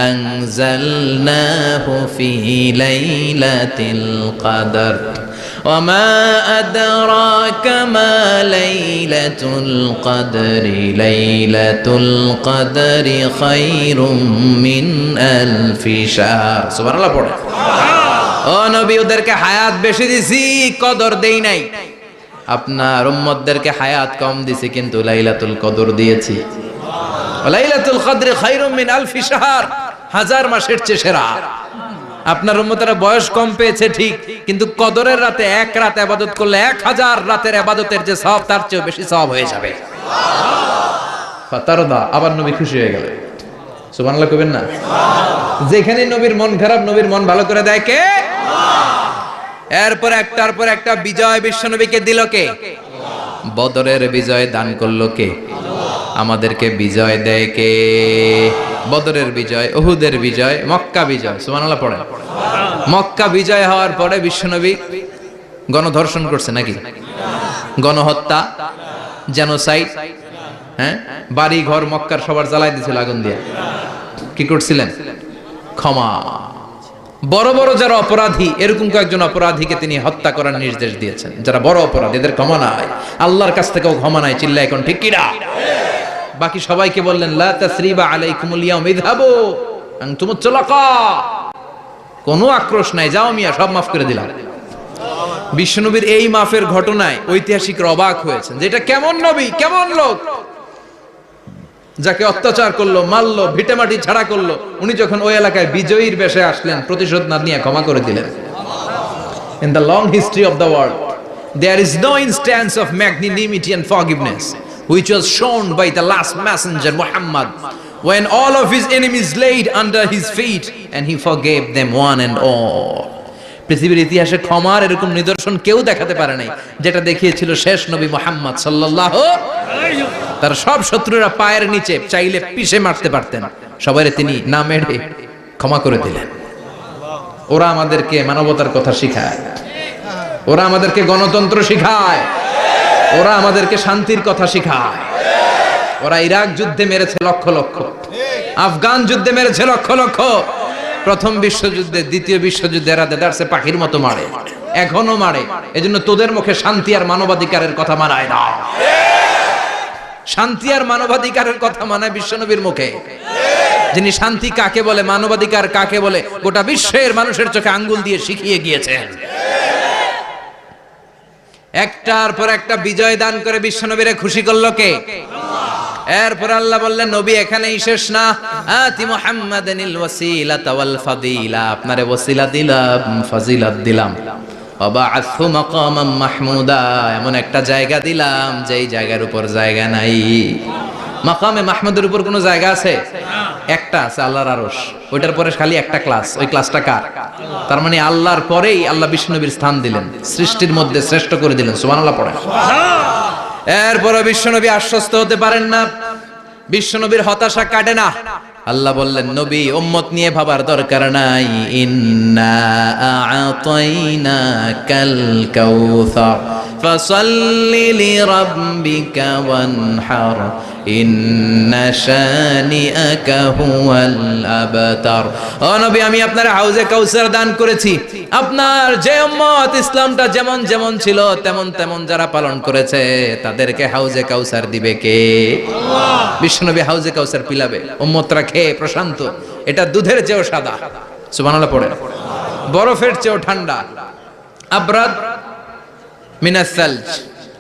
আনজালনাহু ফি লাইলাতিল কদর ওয়া মা আদরাকা মা লাইলাতুল কদরি লাইলাতুল কদরি খায়রুম মিন আলফি শাহর। সুবহানাল্লাহ পড়ে। ও নবী, ওদেরকে হায়াত বেশি দিছি, কদর দেই নাই। আপনার উম্মতদেরকে হায়াত কম দিছি, কিন্তু লাইলাতুল কদর দিয়েছি। লাইলাতুল কদরি খায়রুম মিন আলফি শাহর, 1000 মাসের চেয়ে সেরা। আপনার উম্মতেরা বয়স কম পেয়েছে ঠিক, কিন্তু কদরের রাতে এক রাত ইবাদত করলে 1000 রাতের ইবাদতের যে সওয়াব তার চেয়ে বেশি সওয়াব হয়ে যাবে। ফাতারদা, আবার নবী খুশি হয়ে গেলেন। সুবহানাল্লাহ কইবেন না? যেখানে নবীর মন খারাপ, নবীর মন ভালো করে দেয় কে? এরপর একটার পর একটা বিজয় বিশ্বনবীকে দিল কে? বদরের বিজয় দান করলো কে? আমাদেরকে বিজয় দেয় কে? বদরের বিজয়, উহুদের বিজয়, মক্কা বিজয়। সুবহানাল্লাহ পড়ে। মক্কা বিজয় হওয়ার পরে বিশ্বনবী গণধর্ষণ করছে নাকি? গণহত্যা, জেনোসাইড, হ্যাঁ, বাড়ি ঘর মক্কার সবার জ্বালাই দিয়েছিল আগুন দিয়ে। কি করছিলেন? ক্ষমা। বড় বড় যারা অপরাধী, এরকম কয়েকজন অপরাধীকে তিনি হত্যা করার নির্দেশ দিয়েছেন। যারা বড় অপরাধী, এদের ক্ষমা নাই, আল্লাহর কাছ থেকেও ক্ষমা নাই। চিল্লায় এখন ঠিক কিনা? বাকি সবাইকে বললেন লা তাসরিবা আলাইকুমুল ইয়াউম ইযহাবু আনতুমুত তুলাকা, কোনো আক্রোশ নাই, যাও মিয়া, সব মাফ করে দিলাম। বিশ্বনবীর এই মাফের ঘটনায় ঐতিহাসিকরা অবাক হয়েছেন যে এটা কেমন নবী, কেমন লোক, যাকে অত্যাচার করলো, মারলো, ভিটেমাটি ছাড়া করলো, উনি যখন ওই এলাকায় বিজয়ীর বেশে আসলেন, প্রতিশোধ না নিয়ে ক্ষমা করে দিলেন। In the long history of the world, there is no instance of magnanimity and forgiveness which was shown by the last messenger Muhammad, when all of his enemies laid under his feet and he forgave them one and all. পৃথিবীর ইতিহাসে ক্ষমার এরকম নিদর্শন কেউ দেখাতে পারে নাই, যেটা দেখিয়েছিল শেষ নবী মুহাম্মদ সাল্লাল্লাহু আলাইহি ওয়াসাল্লাম। তার সব শত্রুরা পায়ের নিচে চাইলে পিষে মারতে পারতেন, সবাইরে তিনি না মেরে ক্ষমা করে দিলেন। ওরা আমাদেরকে মানবতার কথা শিখায়, ওরা আমাদেরকে গণতন্ত্র শিখায়, ওরা আমাদেরকে শান্তির কথা শিখায়। ওরা ইরাক যুদ্ধে মেরেছে লক্ষ লক্ষ, আফগান যুদ্ধে মেরেছে লক্ষ লক্ষ, প্রথম বিশ্বযুদ্ধে, দ্বিতীয় বিশ্বযুদ্ধে এরা দেদারসে পাখির মতো মারে, এখনো মারে। এজন্য তোদের মুখে শান্তি আর মানবাধিকারের কথা মানায় না। শান্তি আর মানবাধিকারের কথা মানায় বিশ্বনবীর মুখে, যিনি শান্তি কাকে বলে, মানবাধিকার কাকে বলে, গোটা বিশ্বের মানুষের চোখে আঙ্গুল দিয়ে শিখিয়ে গিয়েছেন। একটার পর একটা বিজয় দান করে বিশ্বনবীরে খুশি করলো কে? এরপর আল্লাহ বললেন নবী এখানেই শেষ না, আতি মুহাম্মাদানিল ওয়াসিলাতা ওয়াল ফাদিলা, আপনারে ওয়াসিলা দিলাম, ফাজিলাত দিলাম, ওয়াবা'আথহু মাকামান মাহমুদা, এমন একটা জায়গা দিলাম যেই জায়গার উপর জায়গা নাই। মাকামে মাহমুদের উপর কোনো জায়গা আছে? একটা আছে, আল্লাহর আরশ। ওইটার পরে খালি একটা ক্লাস, ওই ক্লাসটা কার? তার মানে আল্লাহর পরেই আল্লাহ বিশ্বনবীর স্থান দিলেন, সৃষ্টির মধ্যে শ্রেষ্ঠ করে দিলেন। সুবহানাল্লাহ পড়েন। এরপরে বিশ্বনবী আশ্বস্ত হতে পারেন না, বিশ্বনবীর হতাশা কাটে না। আল্লাহ বললেন নবী উম্মত নিয়ে ভাবার দরকার নাই, ইন্না আ'তাইনাকাল কাউসার ফাসাল্লি লিরাব্বিকা ওয়ানহার ইন্না শানিআকা হুয়াল আবতার। ও নবী আমি আপনার হাউজে কাউসার দান করেছি, আপনার যে উম্মত ইসলামটা যেমন যেমন ছিল তেমন তেমন যারা পালন করেছে তাদেরকে হাউজে কাউসার দিবে কে? আল্লাহ। বিশ্বনবী হাউজে কাউসার পিলাবে, উম্মতরা খেয়ে প্রশান্ত। এটা দুধের চেয়েও সাদা, সুবহানাল্লাহ পড়ে, বরফের চেয়েও ঠান্ডা, আবরাদ মিনাস সালজ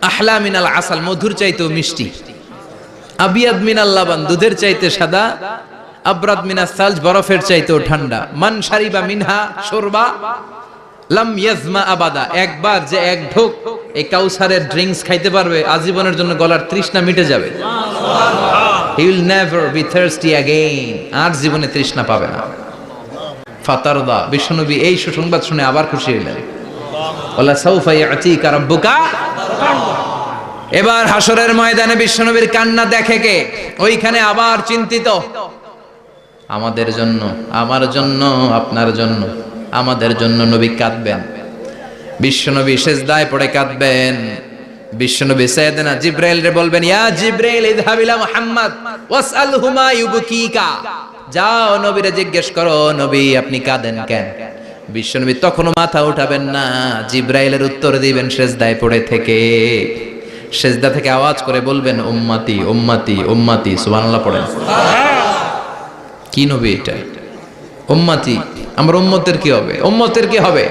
আহলা মিনাল আসাল, মধুর চাইতেও মিষ্টি, আবিয়াদ মিনাল লাবান, দুধের চাইতে সাদা, আবরাদ মিনাস সালজ, বরফের চাইতেও ঠান্ডা। মান শারিবা মিনহা শুরবা লাম ইয়াজমা আবাদা, একবার যে এক ঢোক এই কাউসারের ড্রিঙ্কস খাইতে পারবে আজীবনের জন্য গলার তৃষ্ণা মিটে যাবে। He will never be thirsty again, আর জীবনে তৃষ্ণা পাবে না। ফাতারদা, বিশ্বনবী এই সুসংবাদ শুনে আবার খুশি হলেন। ওয়ালা সাউফা ইয়াতিকা রাব্বুকা। এবার হাসরের ময়দানে বিশ্বনবীর কান্না দেখে কে? ওইখানে আবার চিন্তিত, আমাদের জন্য, আমার জন্য, আপনার জন্য, আমাদের জন্য নবী কাঁদবেন। বিশ্বনবী সিজদায় পড়ে কাঁদবেন। বিশ্বনবী সাইয়েদনা জিবরাইল রে বলবেন, ইয়া জিবরাইল ইযহাব ইলা মুহাম্মদ ওয়াসআলহু মা ইউবকিকা, যাও নবীরে জিজ্ঞেস করো নবী আপনি কাঁদেন কেন? বিশ্বনবী তখনও মাথা উঠাবেন না, জিবরাইলের উত্তর দিবেন সিজদায় পড়ে থেকে। সিজদা থেকে আওয়াজ করে বলবেন উম্মতি উম্মতি উম্মতি। সুবহানাল্লাহ পড়েন। কি নবী এটা? উম্মতি, আমার উম্মতের কি হবে? উম্মতের কি হবে?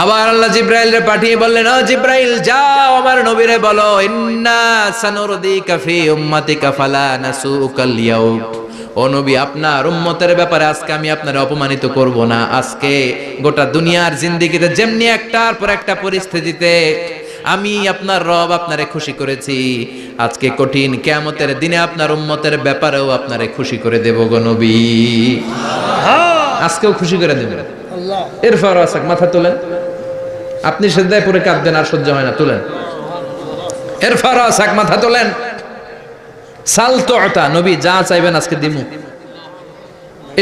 আবার আল্লাহ জিবরাইলরে পাঠিয়ে বললেন, ও জিবরাইল যাও আমার নবীরে বলো, ইন্না সানুরদিকা ফি উম্মাতিকা ফালা নাসুকাল ইয়াউম, ও নবী আপনার উম্মতের ব্যাপারে আজকে আমি আপনারে অপমানিত করব না। আজকে গোটা দুনিয়ার জিন্দেগিতে যেমনি একটার পর একটা পরিস্থিতিতে আমি আপনার রব আপনারে খুশি করেছি, আজকে কঠিন কিয়ামতের দিনে আপনার উম্মতের ব্যাপারেও আপনারে খুশি করে দেব গো নবী। আজকেও খুশি করে দেবেন। এরপর আসাক, মাথা তোলেন। আপনি সিজদায় পড়ে কাঁদবেন আর সহ্য হয় না, তুলেন। এরপর আসাক, মাথা তোলেন। সাল তুতা, নবী যা চাইবেন আজকে দিমু।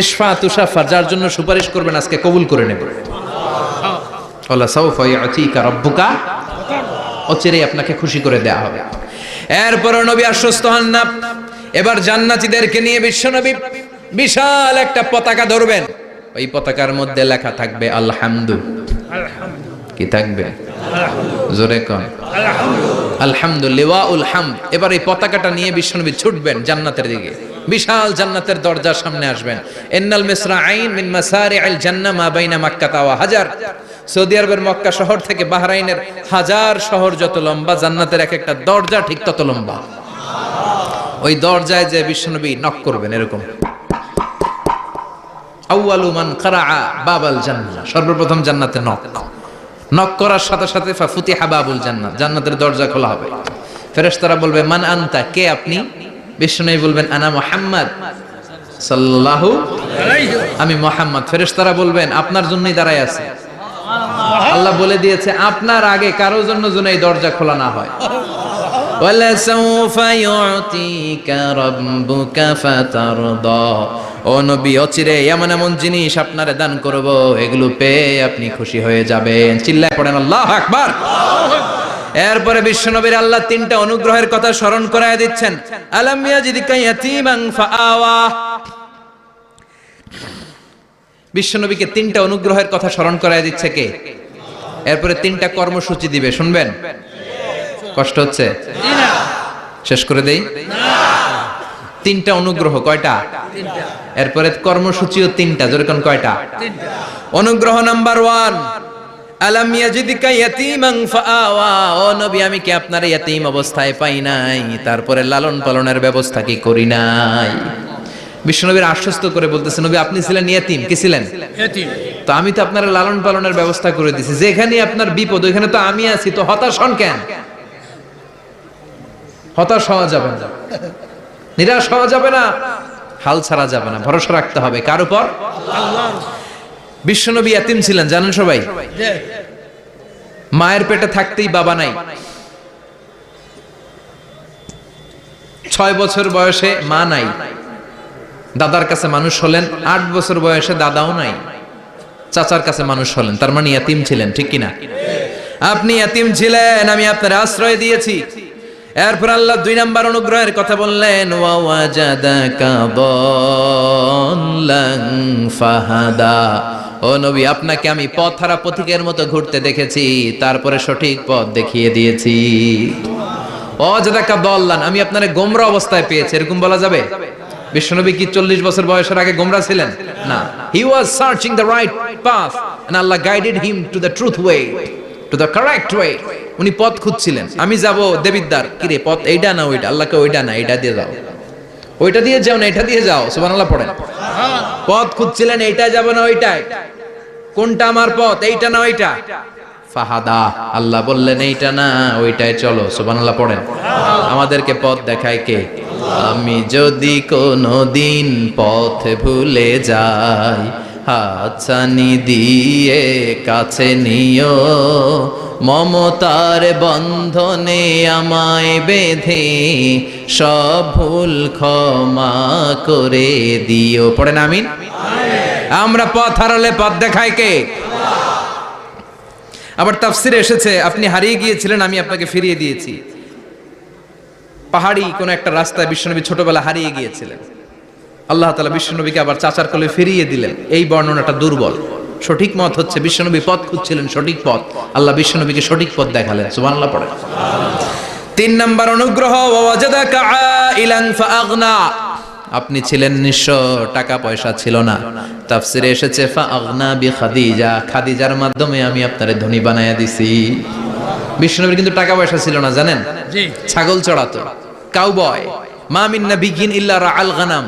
ইশফা তুশাফা, যার জন্য সুপারিশ করবেন আজকে কবুল করে নেব। ওয়ালা সাউফা ইয়াতিকা রাব্বুকা, অচিরেই আপনাকে খুশি করে দেয়া হবে। এরপর নবী আশ্বস্ত হন না। এবার জান্নাতীদেরকে নিয়ে বিশ্বনবী বিশাল একটা পতাকা ধরবেন। ওই পতাকার মধ্যে লেখা থাকবে আলহামদু। কি থাকবে? জোরে কোন আলহামদুলিল্লাহ ওয়াল হামদ। এবার এই পতাকাটা নিয়ে বিশ্বনবী ছুটবেন জান্নাতের দিকে। বিশাল জান্নাতের দরজার সামনে আসবেন। ইন্নাল মিসরাঈন মিন মাসারি'আল জান্নাহ মা বাইনা মাক্কাহ ওয়া হাজার। সৌদি আরবের মক্কা শহর থেকে বাহরাইনের হাজার শহর যত লম্বা, জান্নাতের এক একটা দরজা ঠিক তত লম্বা। ওই দরজায় যে বিশ্বনবী নক করবেন এরকম, আউয়ালু মান কারাআ বাবাল জান্নাহ, সর্বপ্রথম জান্নাতে নক করার সাথে সাথে ফাফুতিহা বাবুল জান্নাহ, জান্নাতের দরজা খোলা হবে। ফেরেশতারা বলবে মান আনতা, কে আপনি? বিশ্বনবী বলবেন আনা মুহাম্মদ সাল্লাল্লাহু আলাইহি, আমি মুহাম্মদ। ফেরেশতারা বলবেন আপনার জন্যই দাঁড়ায় আছি। আল্লাহ বলে দিয়েছে আপনার আগে কারোর জন্য যেন এই দরজা খোলা না হয়। ওয়ালা সাউফা ইউতিকা রাব্বুকা ফাতারদা, ও নবী অচিরে এমন এমন জিনিস আপনারে দান করব, এগুলো পেয়ে আপনি খুশি হয়ে যাবেন। চিল্লায় পড়েন আল্লাহু আকবার। এরপরে বিশ্বনবীর আল্লাহ তিনটা অনুগ্রহের কথা স্মরণ করায় দিচ্ছেন। আলাম ইয়াজিদকা ইয়াতীমান ফাআওয়া, বিশ্বনবীকে তিনটা অনুগ্রহের কথা স্মরণ করায় দিচ্ছে কে? এরপরে তিনটা কর্মসূচি দিবে, শুনবেন? কষ্ট হচ্ছে? শেষ করে দেই? তিনটা অনুগ্রহ, কয়টা? এরপরে কর্মসূচিও তিনটা, যেরকম কয়টা? অনুগ্রহ নাম্বার 1, আলাম ইয়াজিদিকা ইয়াতীমান ফাআওয়া, ও নবী আমি কি আপনার ইয়াতীম অবস্থায় পাই নাই, তারপরে লালন পালনের ব্যবস্থা কি করি নাই? বিশ্বনবীর আশ্বস্ত করে বলতেছে, নবী আপনি ছিলেন ইয়াতীম, কি ছিলেন? ইয়াতীম। তো আমি তো আপনার লালন পালনের ব্যবস্থা করে দিছি, যেখানে আপনার বিপদ ওইখানে তো আমি আছি, তো হতাশ হন কেন? হতাশ হওয়া যাবে না, নিরাশ হওয়া যাবে না, হাল ছাড়া যাবে না, ভরসা রাখতে হবে কার উপর? আল্লাহর। বিশ্বনবী ইয়াতীম ছিলেন জানেন সবাই। জি। মায়ের পেটে থাকতেই বাবা নাই, 6 বছর বয়সে মা নাই, দাদার কাছে মানুষ হলেন, 8 বছর বয়সে দাদাও নাই, চাচার কাছে মানুষ হলেন, তার মানে ইয়াতীম ছিলেন, ঠিক কিনা? আপনি ইয়াতীম ছিলেন, আমি আপনার আশ্রয় দিয়েছি। এরপর আল্লাহ 2 নাম্বার অনুগ্রহের কথা বললেন, ওয়া ওয়াজাদাকা দাল্লান ফাহাদা, ও নবী আপনাকে আমি পথহারা পথিকের মতো ঘুরতে দেখেছি, তারপরে সঠিক পথ দেখিয়ে দিয়েছি। ওয়াজাদাকা দাল্লান, আমি আপনারে গোমরা অবস্থায় পেয়েছি, এরকম বলা যাবে? বিশ্বনবী কি 40 বছর বয়সের আগে গোমরা ছিলেন? না, he was searching the right path and Allah guided him to the truth way, to the correct way. উনি পথ খুঁজছিলেন, আমি যাব দেবিদ্দার, কি রে পথ এইটা না ওইটা? আল্লাহকে ওইটা না এইটা দিয়ে যাও, ওইটা দিয়ে যাও না এটা দিয়ে যাও, সুবহানাল্লাহ পড়েন। পথ খুঁজছিলেন, এইটা যাব না ওইটাই, কোনটা আমার পথ, এইটা না ওইটা? ফাহাদা, আল্লাহ বললেন এইটা না ওইটাই চলো, সুবহানাল্লাহ পড়েন। আমাদেরকে পথ দেখায় কে? আমি যদি কোনদিন পথ ভুলে যাই, হাতছানি দিয়ে কাছে নিও, মমতার বন্ধনে আমায় বেঁধে সব ভুল ক্ষমা করে দিও, পড়েন আমিন। আমরা পথ হারালে পথ দেখায় কে? আবার তাফসিরে এসেছে, আপনি হারিয়ে গিয়েছিলেন, আমি আপনাকে ফিরিয়ে দিয়েছি। পাহাড়ি কোন একটা রাস্তায় বিশ্বনবী ছোটবেলা হারিয়ে গিয়েছিলেন, আল্লাহ তাআলা বিশ্বনবীকে আবার চাচার কোলে ফিরিয়ে দিলেন। এই বর্ণনাটা দুর্বল, সঠিক মত হচ্ছে বিশ্বনবী পথ খুঁজছিলেন, সঠিক পথ, আল্লাহ বিশ্বনবীকে সঠিক পথ দেখালেন, সুবহানাল্লাহ পড়েন। 3 নাম্বার অনুগ্রহ, ওয়াজাদাকা আইলান ফাআগনা, আপনি ছিলেন নিঃস্ব, টাকা পয়সা ছিল না। তাফসিরে এসেছে ফাআগনা বিখাদিজা, খাদিজার মাধ্যমে আমি আপনারে ধনী বানায়া দিছি। বিশ্বনবীর কিন্তু টাকা পয়সা ছিল না জানেন, জি। ছাগল চড়াতো, কাউবয়, মা মিন নাবিয়্যিন ইল্লা রাআল গানাম,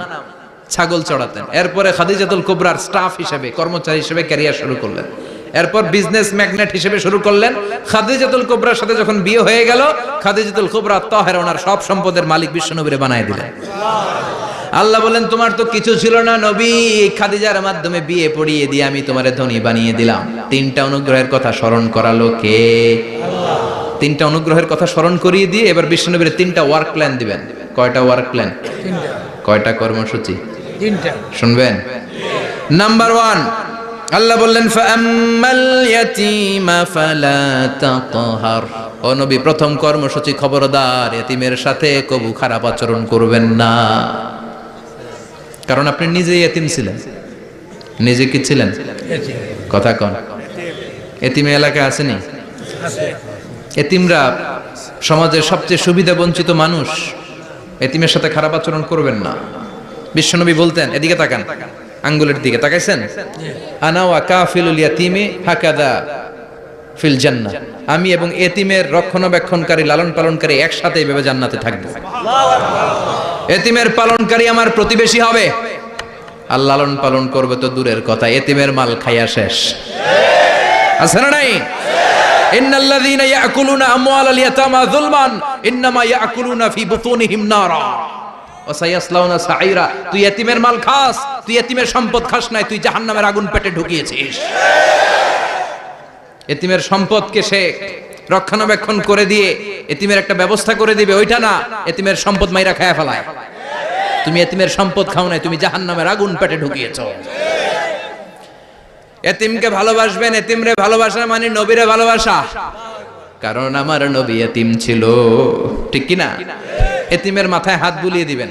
ছাগল চড়াতেন। এরপরে খাদিজাতুল কুবরার স্টাফ হিসেবে, কর্মচারী হিসেবে ক্যারিয়ার শুরু করলেন। এরপর বিজনেস ম্যাগনেট হিসেবে শুরু করলেন। খাদিজাতুল কুবরার সাথে যখন বিয়ে হয়ে গেল, খাদিজাতুল কুবরা তাহেরা ওনার সব সম্পদের মালিক বিশ্বনবীরে বানায় দিলেন। আল্লাহ বলেন তোমার তো কিছু ছিল না নবী, খাদিজার মাধ্যমে বিয়ে পড়িয়ে দিয়ে আমি তোমারে ধনী বানিয়ে দিলাম। 3টা অনুগ্রহের কথা স্মরণ করালো কে? আল্লাহ। 3টা অনুগ্রহের কথা স্মরণ করিয়ে দিয়ে এবার বিশ্বনবীর 3টা ওয়ার্ক প্ল্যান দিবেন। কয়টা ওয়ার্ক প্ল্যান? 3টা। কয়টা কর্মসূচি? 3টা। শুনবেন। নাম্বার 1, আল্লাহ বললেন ফাআম্মাল ইয়াতীমা ফালা তাকহার, ও নবী প্রথম কর্মসূচি খবরদার এতিমের সাথে কবু খারাপ আচরণ করবেন না, কারণ আপনি নিজে এতিম ছিলেন। নিজে কি ছিলেন? কথা কন। এতিম এলাকায় আসেনি? এতিমরা সমাজের সবচেয়ে সুবিধা বঞ্চিত মানুষ, এতিমের সাথে খারাপ আচরণ করবেন না। বিশ্বনবী বলতেন, এদিকে তাকান, আঙ্গুলের দিকে তাকাইছেন, আনা ওয়া কাফিলুল ইয়াতীমি হাকাদা ফিল জান্নাহ, আমি এবং এতিমের রক্ষণাবেক্ষণকারী লালন পালনকারী একসাথে এইভাবে জান্নাতে থাকবো। এতিমের পালনকারী আমার প্রতিবেশী হবে, আর লালন পালন করবে তো দূরের কথা, এতিমের মাল খাইয়া শেষ। আছে না নাই? ইন্নাল্লাযীনা ইয়াকুলুনা আমওয়ালাল ইয়াতামা যুলমান ইন্নামা ইয়াকুলুনা ফি বুতুনিহিম নারা ওয়া সায়াসলাউনা সাঈরা। তুই এতিমের মাল খাস, তুই এতিমের সম্পদ খাস নাই, তুই জাহান্নামের আগুন পেটে ঢুকিয়েছিস। এতিমের সম্পদকে সে রক্ষণাবেক্ষণ করে দিয়ে এতিমের একটা ব্যবস্থা করে দিবে, ওইটা না, এতিমের সম্পদ মাইরা খায়া ফেলায়। তুমি এতিমের সম্পদ খাও নাই, তুমি জাহান্নামের আগুন পেটে ঢুকিয়েছো। এতিমকে ভালোবাসবেন, এতিমরে ভালোবাসা মানে নবীরে ভালোবাসা, কারণ আমার নবী এতিম ছিল, ঠিক কি না? এতিমের মাথায় হাত বুলিয়ে দিবেন।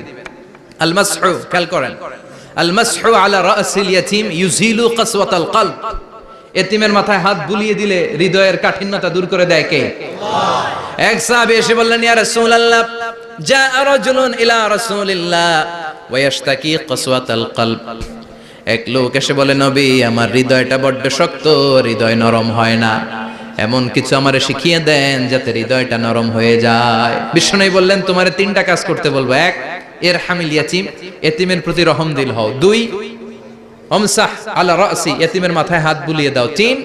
আল মাসহু, খেয়াল করেন, আল মাসহু আলা রাসিল ইয়াতীম ইউজিলু কাসওয়াতাল কলব, এতিমের মাথায় হাত বুলিয়ে দিলে হৃদয়ের কাঠিন্যতা দূর করে দেয় কে? আল্লাহ। এক সাহাবী এসে বললেন, ইয়া রাসূলুল্লাহ, জা রাজুলুন ইলা রাসূলিল্লাহ ওয়া ইয়াশতাকি কাসওয়াতাল কলব, এক লোক এসে বলে, নবী আমার হৃদয়টা বড্ড শক্ত, হৃদয় নরম হয় না, এমন কিছু আমারে শিখিয়ে দেন যাতে হৃদয়টা নরম হয়ে যায়। বিশ্বনবী বললেন, তোমারে 3টা কাজ করতে বলবো। 1, ইরহামিল ইয়াতীম, এতিমের প্রতি রহমদিল হও। 2, আমসাহ আলা রাসি, এতিমের মাথায় হাত বুলিয়ে দাও। 3,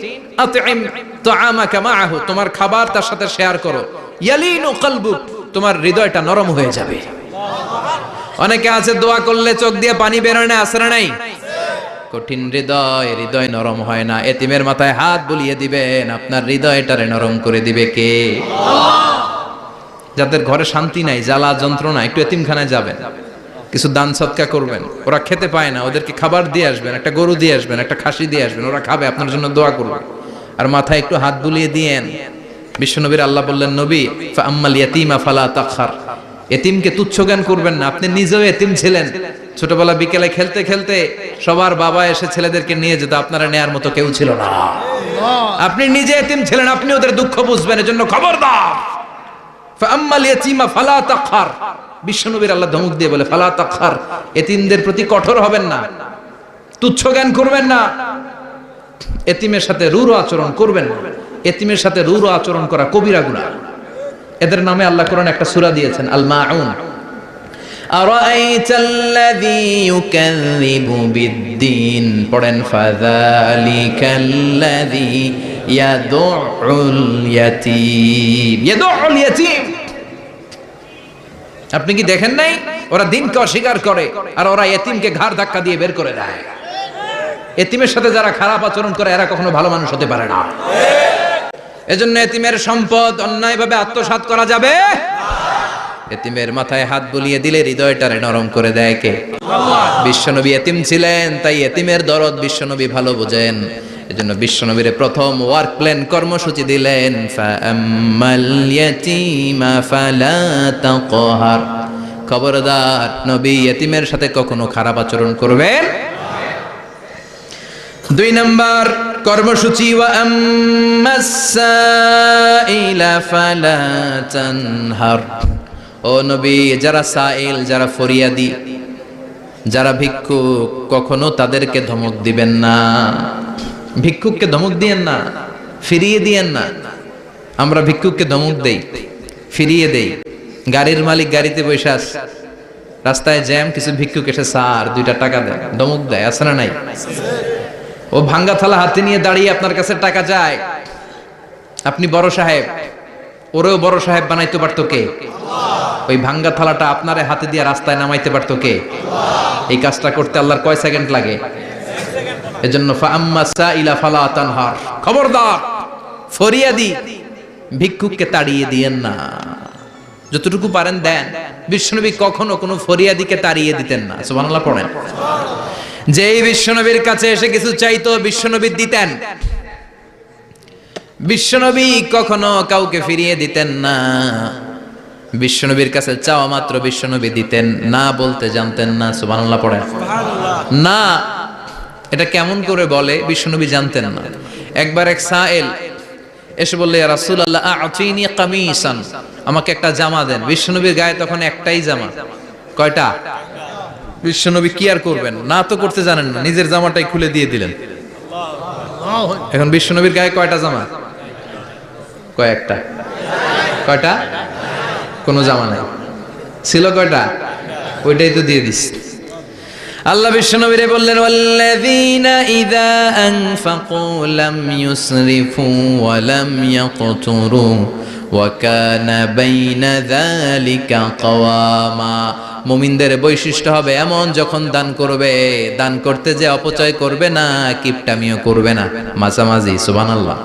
আতইম তুআমাকা মাআহু, তোমার খাবার তার সাথে শেয়ার করো। ইয়ালিনু কলবুক, তোমার হৃদয়টা নরম হয়ে যাবে। অনেকে আছে দোয়া করলে চোখ দিয়ে পানি বের হয় না, আছে না নাই? কঠিন হৃদয়, হৃদয় নরম হয় না। এতিমের মাথায় হাত বুলিয়ে দিবেন, আপনার হৃদয়টারে নরম করে দিবে কে? যাদের ঘরে শান্তি নাই, জ্বালা যন্ত্রণা, একটু এতিমখানায় যাবেন, কিছু দান সদকা করবেন। ওরা খেতে পায় না, ওদেরকে খাবার দিয়ে আসবেন, একটা গরু দিয়ে আসবেন, একটা খাসি দিয়ে আসবেন, ওরা খাবে, আপনার জন্য দোয়া করবে। আর মাথায় একটু হাত বুলিয়ে দিয়েন। বিশ্বনবীর আল্লাহ বললেন, নবী ফাআম্মাল ইয়াতীমা ফালা তাখহার, এতিমকে তুচ্ছ জ্ঞান করবেন না। আপনি নিজেও এতিম ছিলেন, ছোটবেলা বিকেলে খেলতে খেলতে সবার বাবা এসে ছেলেদেরকে নিয়ে যেত, আপনারা নেয়ার মতো কেউ ছিল না। আপনি নিজে এতিম ছিলেন, আপনি ওদের দুঃখ বুঝবেন, এজন্য খবরদার। ফাআম্মাল ইয়াতীমা ফালা তাখহার, বিশ্বনবীর আল্লাহ ধমক দিয়ে বলে, ফালা তাখহার, এতিমদের প্রতি কঠোর হবেন না, তুচ্ছ জ্ঞান করবেন না, এতিমের সাথে রূঢ় আচরণ করবেন না। এতিমের সাথে রূঢ় আচরণ করা কবিরা গুনাহ। এদের নামে আল্লাহ কোরআনে একটা সূরা দিয়েছেন, আল মাউন। আরাআইতাল্লাযী ইউকাযযিবু বিদ্দীন, পড়েন, ফাযালিকাল্লাযী ইয়াদুউল ইয়াতীম, ইয়াদুউল ইয়াতীম। আপনি কি দেখেন নাই ওরা দিনকে অস্বীকার করে আর ওরা এতিমকে ঘাড় ধাক্কা দিয়ে বের করে দেয়। এতিমের সাথে যারা খারাপ আচরণ করে এরা কখনো ভালো মানুষ হতে পারে না। এজন্য এতিমের সম্পদ অন্যায়ভাবে আত্মসাৎ করা যাবে না। এতিমের মাথায় হাত বুলিয়ে দিলে হৃদয়টারে নরম করে দেয় কে? আল্লাহ। বিশ্বনবী এতিম ছিলেন, তাই এতিমের দরদ বিশ্বনবী ভালো বোঝেন। এজন্য বিশ্বনবীর প্রথম ওয়ার্ক প্ল্যান কর্মসূচি দিলেন, ফাআম্মাল ইয়াতীমা ফালা তাকহার, খবরদার নবী এতিমের সাথে কখনো খারাপ আচরণ করবেন। 2 নাম্বার কর্মসূচি, ওয়া আম্মাস সাইলা ফালা তানহার, ও নবী যারা সাইল, যারা ফরিয়াদি, যারা ভিক্ষুক, কখনো তাদেরকে ধমক দিবেন না। ভিক্ষুককে ধমক দিয়েন না, ফিরিয়ে দিয়েন না। আমরা ভিক্ষুককে ধমক দেই, ফিরিয়ে দেই। গাড়ির মালিক গাড়িতে বসে আছে, রাস্তায় জ্যাম, কিছু ভিক্ষুক এসে স্যার 2টা টাকা দেয়, ধমক দেয়, আছে না নাই? ও ভাঙ্গা থালা হাতে নিয়ে দাঁড়িয়ে আপনার কাছে টাকা চায়। আপনি বড় সাহেব, ওরেও বড় সাহেব বানাইতে পারতো কে? ওই ভাঙ্গা থালাটা আপনারে হাতে দিয়ে রাস্তায় নামাইতে পারতো কে? এই কাজটা করতে আল্লাহর কয় সেকেন্ড লাগে? এজন্য ফাআম্মাস সাইলা ফালা তানহার, খবরদার ফরিয়াদি ভিক্ষুককে তাড়িয়ে দিয়েন না। যতটুকু পারেন দেন। বিশ্বনবী কখনো কোনো ফরিয়াদিকে তাড়িয়ে দিতেন না। সুবহানাল্লাহ পড়েন। যেই বিশ্বনবীর কাছে এসে কিছু চাইতো বিশ্বনবী দিতেন। বিশ্বনবী কখনো কাউকে ফিরিয়ে দিতেন না। বিশ্বনবীর কাছে চাওয়া মাত্র বিশ্বনবী দিতেন, না বলতে জানতেন না। সুবহানাল্লাহ পড়েন। না, এটা কেমন করে বলে বিশ্বনবী জানতেন না। একবার এক সাইল এসে বললে, ইয়া রাসূলুল্লাহ আ'তিনি কামিসান, আমাকে একটা জামা দেন। বিশ্বনবীর গায়ে তখন একটাই জামা। কয়টা? বিশ্বনবী কি আর করবেন, না তো করতে জানেন না, নিজের জামাটাই খুলে দিয়ে দিলেন। এখন বিশ্বনবীর গায়ে কয়টা জামা? কয়েকটা। কয়টা? কোনো জামা নাই। ছিল কয়টা? ওইটাই তো দিয়ে দিস। আল্লাহ বিশ্বনবীরে বললেন, ওয়াল্লাযীনা ইযা আনফাকু লাম ইউসরিফু ওয়া লাম ইয়াকতুরু ওয়া কানা বাইনা যালিকা কাওয়ামা। মুমিনদের বৈশিষ্ট্য হবে এমন, যখন দান করবে, দান করতে যে অপচয় করবে না, কিপটামিও করবে না, মাঝামাঝি। সুবহানাল্লাহ।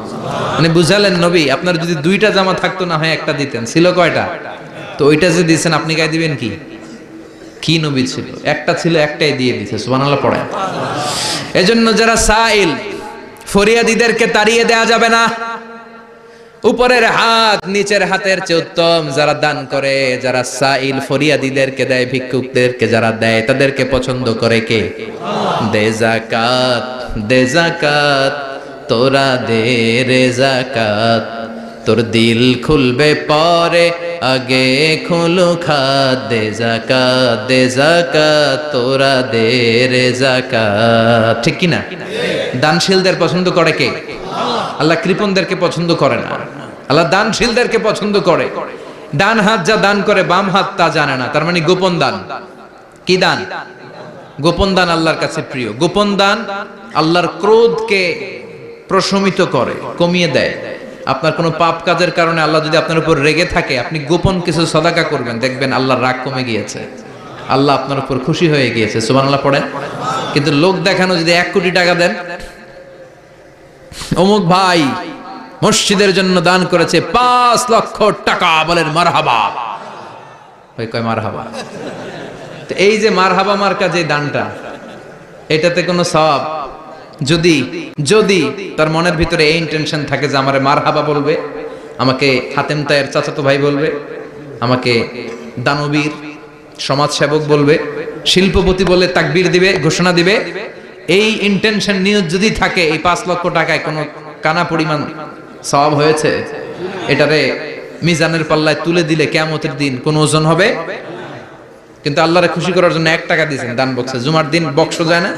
মানে বুঝালেন নবী, আপনার যদি 2টা জামা থাকতো না হয় একটা দিতেন। ছিল কয়টা? তো ওইটা যে দিয়েছেন আপনি গায়ে দিবেন কি? কি নবী ছিল? একটা ছিল, একটাই দিয়ে দিয়েছে। সুবহানাল্লাহ পড়েন। এজন্য যারা সাইল, ফরিয়াদিদেরকে তাড়িয়ে দেয়া যাবে না। উপরের হাত নিচের হাতের চেয়ে উত্তম। যারা দান করে, যারা সাইল ফরিয়াদিদেরকে দেয়, ভিক্ষুকদেরকে যারা দেয়, তাদেরকে পছন্দ করে কে? দে যাকাত, দে যাকাত, তোরা দে রে যাকাত, তোর দিল খুলবে পরে, আগে খুলো খাত দে যাকাত তোরা দে রে যাকাত। ঠিক কি না? দানশীলদের পছন্দ করে কে? আল্লাহ কৃপণদেরকে পছন্দ করে না, আল্লাহ দানশীলদেরকে পছন্দ করে। ডান হাত যা দান করে বাম হাত তা জানে না, তার মানে গোপন দান। কি দান? গোপন দান আল্লাহর কাছে প্রিয়। গোপন দান আল্লাহর ক্রোধকে প্রশমিত করে, কমিয়ে দেয়। আপনার কোনো পাপ কাজের কারণে আল্লাহ যদি আপনার উপর রেগে থাকে, আপনি গোপন কিছু সদাকা করবেন, দেখবেন আল্লাহর রাগ কমে গিয়েছে, আল্লাহ আপনার উপর খুশি হয়ে গিয়েছে। সুবহানাল্লাহ পড়েন। কিন্তু লোক দেখানো যদি 1 কোটি টাকা দেন, অমুক ভাই মসজিদের জন্য দান করেছে 5 লক্ষ টাকা, বলেন মারহাবা। ওই কয় মারহাবা। তো এই যে মারহাবা মার্কা যে দানটা, এটাতে কোনো সওয়াব যদি যদি তার মনের ভিতরে এই ইন্টেনশন থাকে যে আমারে মারহাবা বলবে, আমাকে হাতেম তায়ের চাচাতো ভাই বলবে, আমাকে দানবীর সমাজসেবক বলবে, শিল্পপতি বলে তাকবীর দিবে, ঘোষণা দিবে, এই ইন্টেনশন নিয়ে যদি থাকে, এই 5 লক্ষ টাকায় কোনো কানা পরিমাণ সওয়াব হয়েছে, এটারে মিজানের পাল্লায় তুলে দিলে কিয়ামতের দিন কোন ওজন হবে? কিন্তু আল্লাহরে খুশি করার জন্য 1 টাকা দিয়েছেন দান বক্সে। জুমার দিন বক্স যায় না,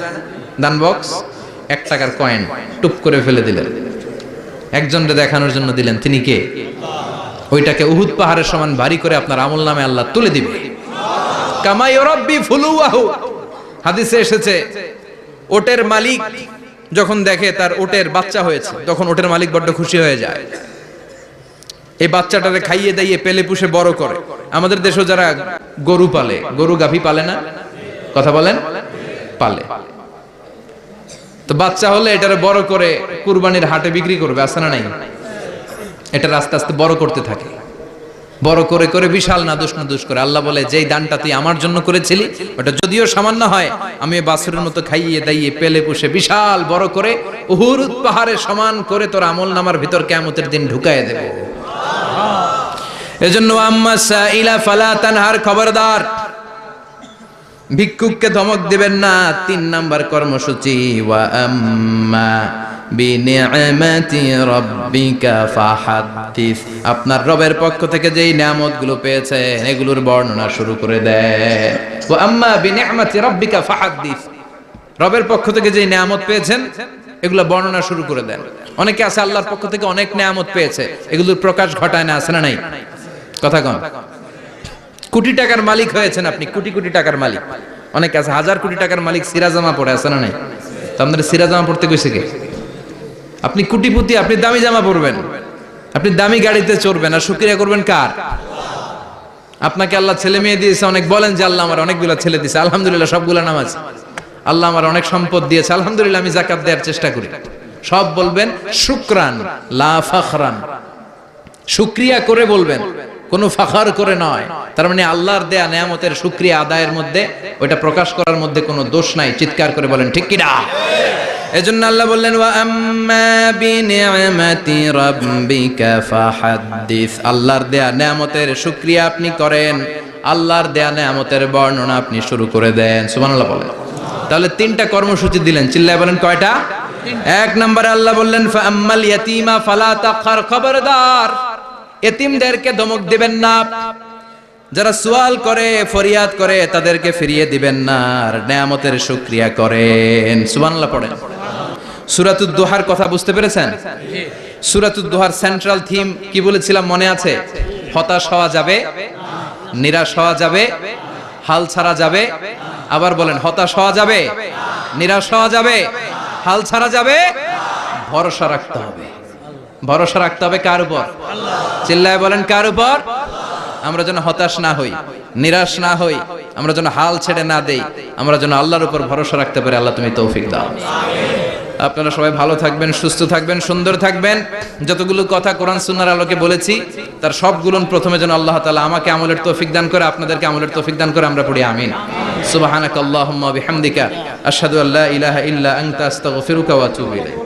দান বক্স, 1 টাকার কয়েন টুপ করে ফেলে দিলেন, একজনকে দেখানোর জন্য দিলেন। তিনি কে? ওইটাকে উহুদ পাহাড়ের সমান ভারী করে আপনার আমল নামে আল্লাহ তুলে দিবে। কামা ইউরাব্বি ফুলুয়াহু, হাদিসে এসেছে, ওটের মালিক যখন দেখে তার ওটের বাচ্চা হয়েছে, তখন ওটের মালিক বড্ড খুশি হয়ে যায়। এই বাচ্চাটারে খাইয়ে দাইয়ে পেলে পুষে বড় করে। আমাদের দেশে যারা গরু পালে, গরু গাভী পালে না, কথা বলেন, পালে, তো বাচ্চা হলে এটারে বড় করে কুরবানির হাটে বিক্রি করবে, আছে না নাই? এটা আস্তে আস্তে বড় করতে থাকে, বড় করে করে বিশাল নাদুস করে। আল্লাহ বলে, যেই দানটা তুই আমার জন্য করেছিলি, ওটা যদিও সামান্য হয়, আমি বাছুরের মতো খাইয়ে দাইয়ে পেলে পুষে বিশাল বড় করে উহুদ পাহাড়ের সমান করে তোর আমল নামার ভিতর কিয়ামতের দিন ঢুকায় দেব। এজন্য আম্মা সাইলা ফালা তানহার, খবরদার ভিক্ষুককে ধমক দিবেন না। 3 নাম্বার কর্মসূচি, ওয়া আম্মা বিনিআমাতি রাব্বিকা ফাহাদ্দিস, আপনার রবের পক্ষ থেকে যেই নিয়ামতগুলো পেয়েছেন এগুলোর বর্ণনা শুরু করে দেন। ওয়া আম্মা বিনিআমাতি রাব্বিকা ফাহাদ্দিস, রবের পক্ষ থেকে যেই নিয়ামত পেয়েছেন এগুলো বর্ণনা শুরু করে দেন। অনেকে আছে আল্লাহর পক্ষ থেকে অনেক নিয়ামত পেয়েছে, এগুলোর প্রকাশ ঘটায় না, আছে না নাই? কথা কন। কোটি টাকার মালিক হয়েছেন আপনি, কোটি কোটি টাকার মালিক। অনেকে আছে 1000 কোটি টাকার মালিক, সিরাজামা পড়ে, আছে না নাই? তো আপনাদের সিরাজামা পড়তে কইছে কে? আপনি কোটিপতি, আপনি দামি জামা পরবেন, আপনি দামি গাড়িতে চড়বেন, আর শুকরিয়া করবেন কার? আপনাকে আল্লাহ ছেলে মেয়ে দিয়েছে অনেক, বলেন যে আল্লাহ আমার অনেকগুলো ছেলে দিয়েছে, আলহামদুলিল্লাহ, সবগুলো নামাজ। আল্লাহ আমার অনেক সম্পদ দিয়েছে, আলহামদুলিল্লাহ, আমি যাকাত দেওয়ার চেষ্টা করি। সব বলবেন শুকরান লা ফাখরান, শুকরিয়া করে বলবেন, কোনো ফাখার করে নয়। তার মানে আল্লাহর দেয়া নিয়ামতের শুকরিয়া আদায়ের মধ্যে, ওইটা প্রকাশ করার মধ্যে কোনো দোষ নাই। চিৎকার করে বলেন ঠিক কি না? এজন্য আল্লাহ বললেন, ওয়া আম্মা বিনিআমাতি রাব্বিকা ফাহাদ্দিস, আল্লাহর দেয়া নিয়ামতের শুকরিয়া আপনি করেন, আল্লাহর দেয়া নিয়ামতের বর্ণনা আপনি শুরু করে দেন। সুবহানাল্লাহ বলেন। তাহলে 3টা কর্মসূচি দিলেন, চিল্লায় বলেন কয়টা? 1 নম্বরে আল্লাহ বললেন, ফা আম্মাল ইয়াতীমা ফালা তাকহার, খবরদার এতিমদেরকে ধমক দিবেন না, যারা সুয়াল করে ফরিয়াদ করে তাদেরকে ফিরিয়ে দিবেন না, আর নিয়ামতের শুকরিয়া করেন। সুবহানাল্লাহ পড়েন। সূরাতুদ দুহার কথা বুঝতে পেরেছেন? সূরাতুদ দুহার সেন্ট্রাল থিম কি বলেছিলাম মনে আছে? হতাশ হওয়া যাবে, নিরাশ হওয়া যাবে, হাল ছাড়া যাবে। আবার বলেন, হতাশ হওয়া যাবে, নিরাশ হওয়া যাবে, হাল ছাড়া যাবে, ভরসা রাখতে হবে। ভরসা রাখতে হবে কার উপর? চিল্লায় বলেন কার উপর? আমরা যেন হতাশ না হই, নিরাশ না হই, আমরা যেন হাল ছেড়ে না দেই, আমরা যেন আল্লাহর উপর ভরসা রাখতে পারি। আল্লাহ তুমি তৌফিক দাও। আপনারা সবাই ভালো থাকবেন, সুস্থ থাকবেন, সুন্দর থাকবেন। যতগুলো কথা কোরআন সুন্নাহর আলোকে বলেছি তার সবগুলো প্রথমে যেন আল্লাহ তাআলা আমাকে আমলের তৌফিক দান করে, আপনাদেরকে আমলের তৌফিক দান করে। আমরা পড়ি আমিন। সুবহানাকাল্লাহুম্মা বিহামদিকা আশহাদু আল্লা ইলাহা ইল্লা আনতা আস্তাগফিরুকা ওয়া আতুবু ইলাইক।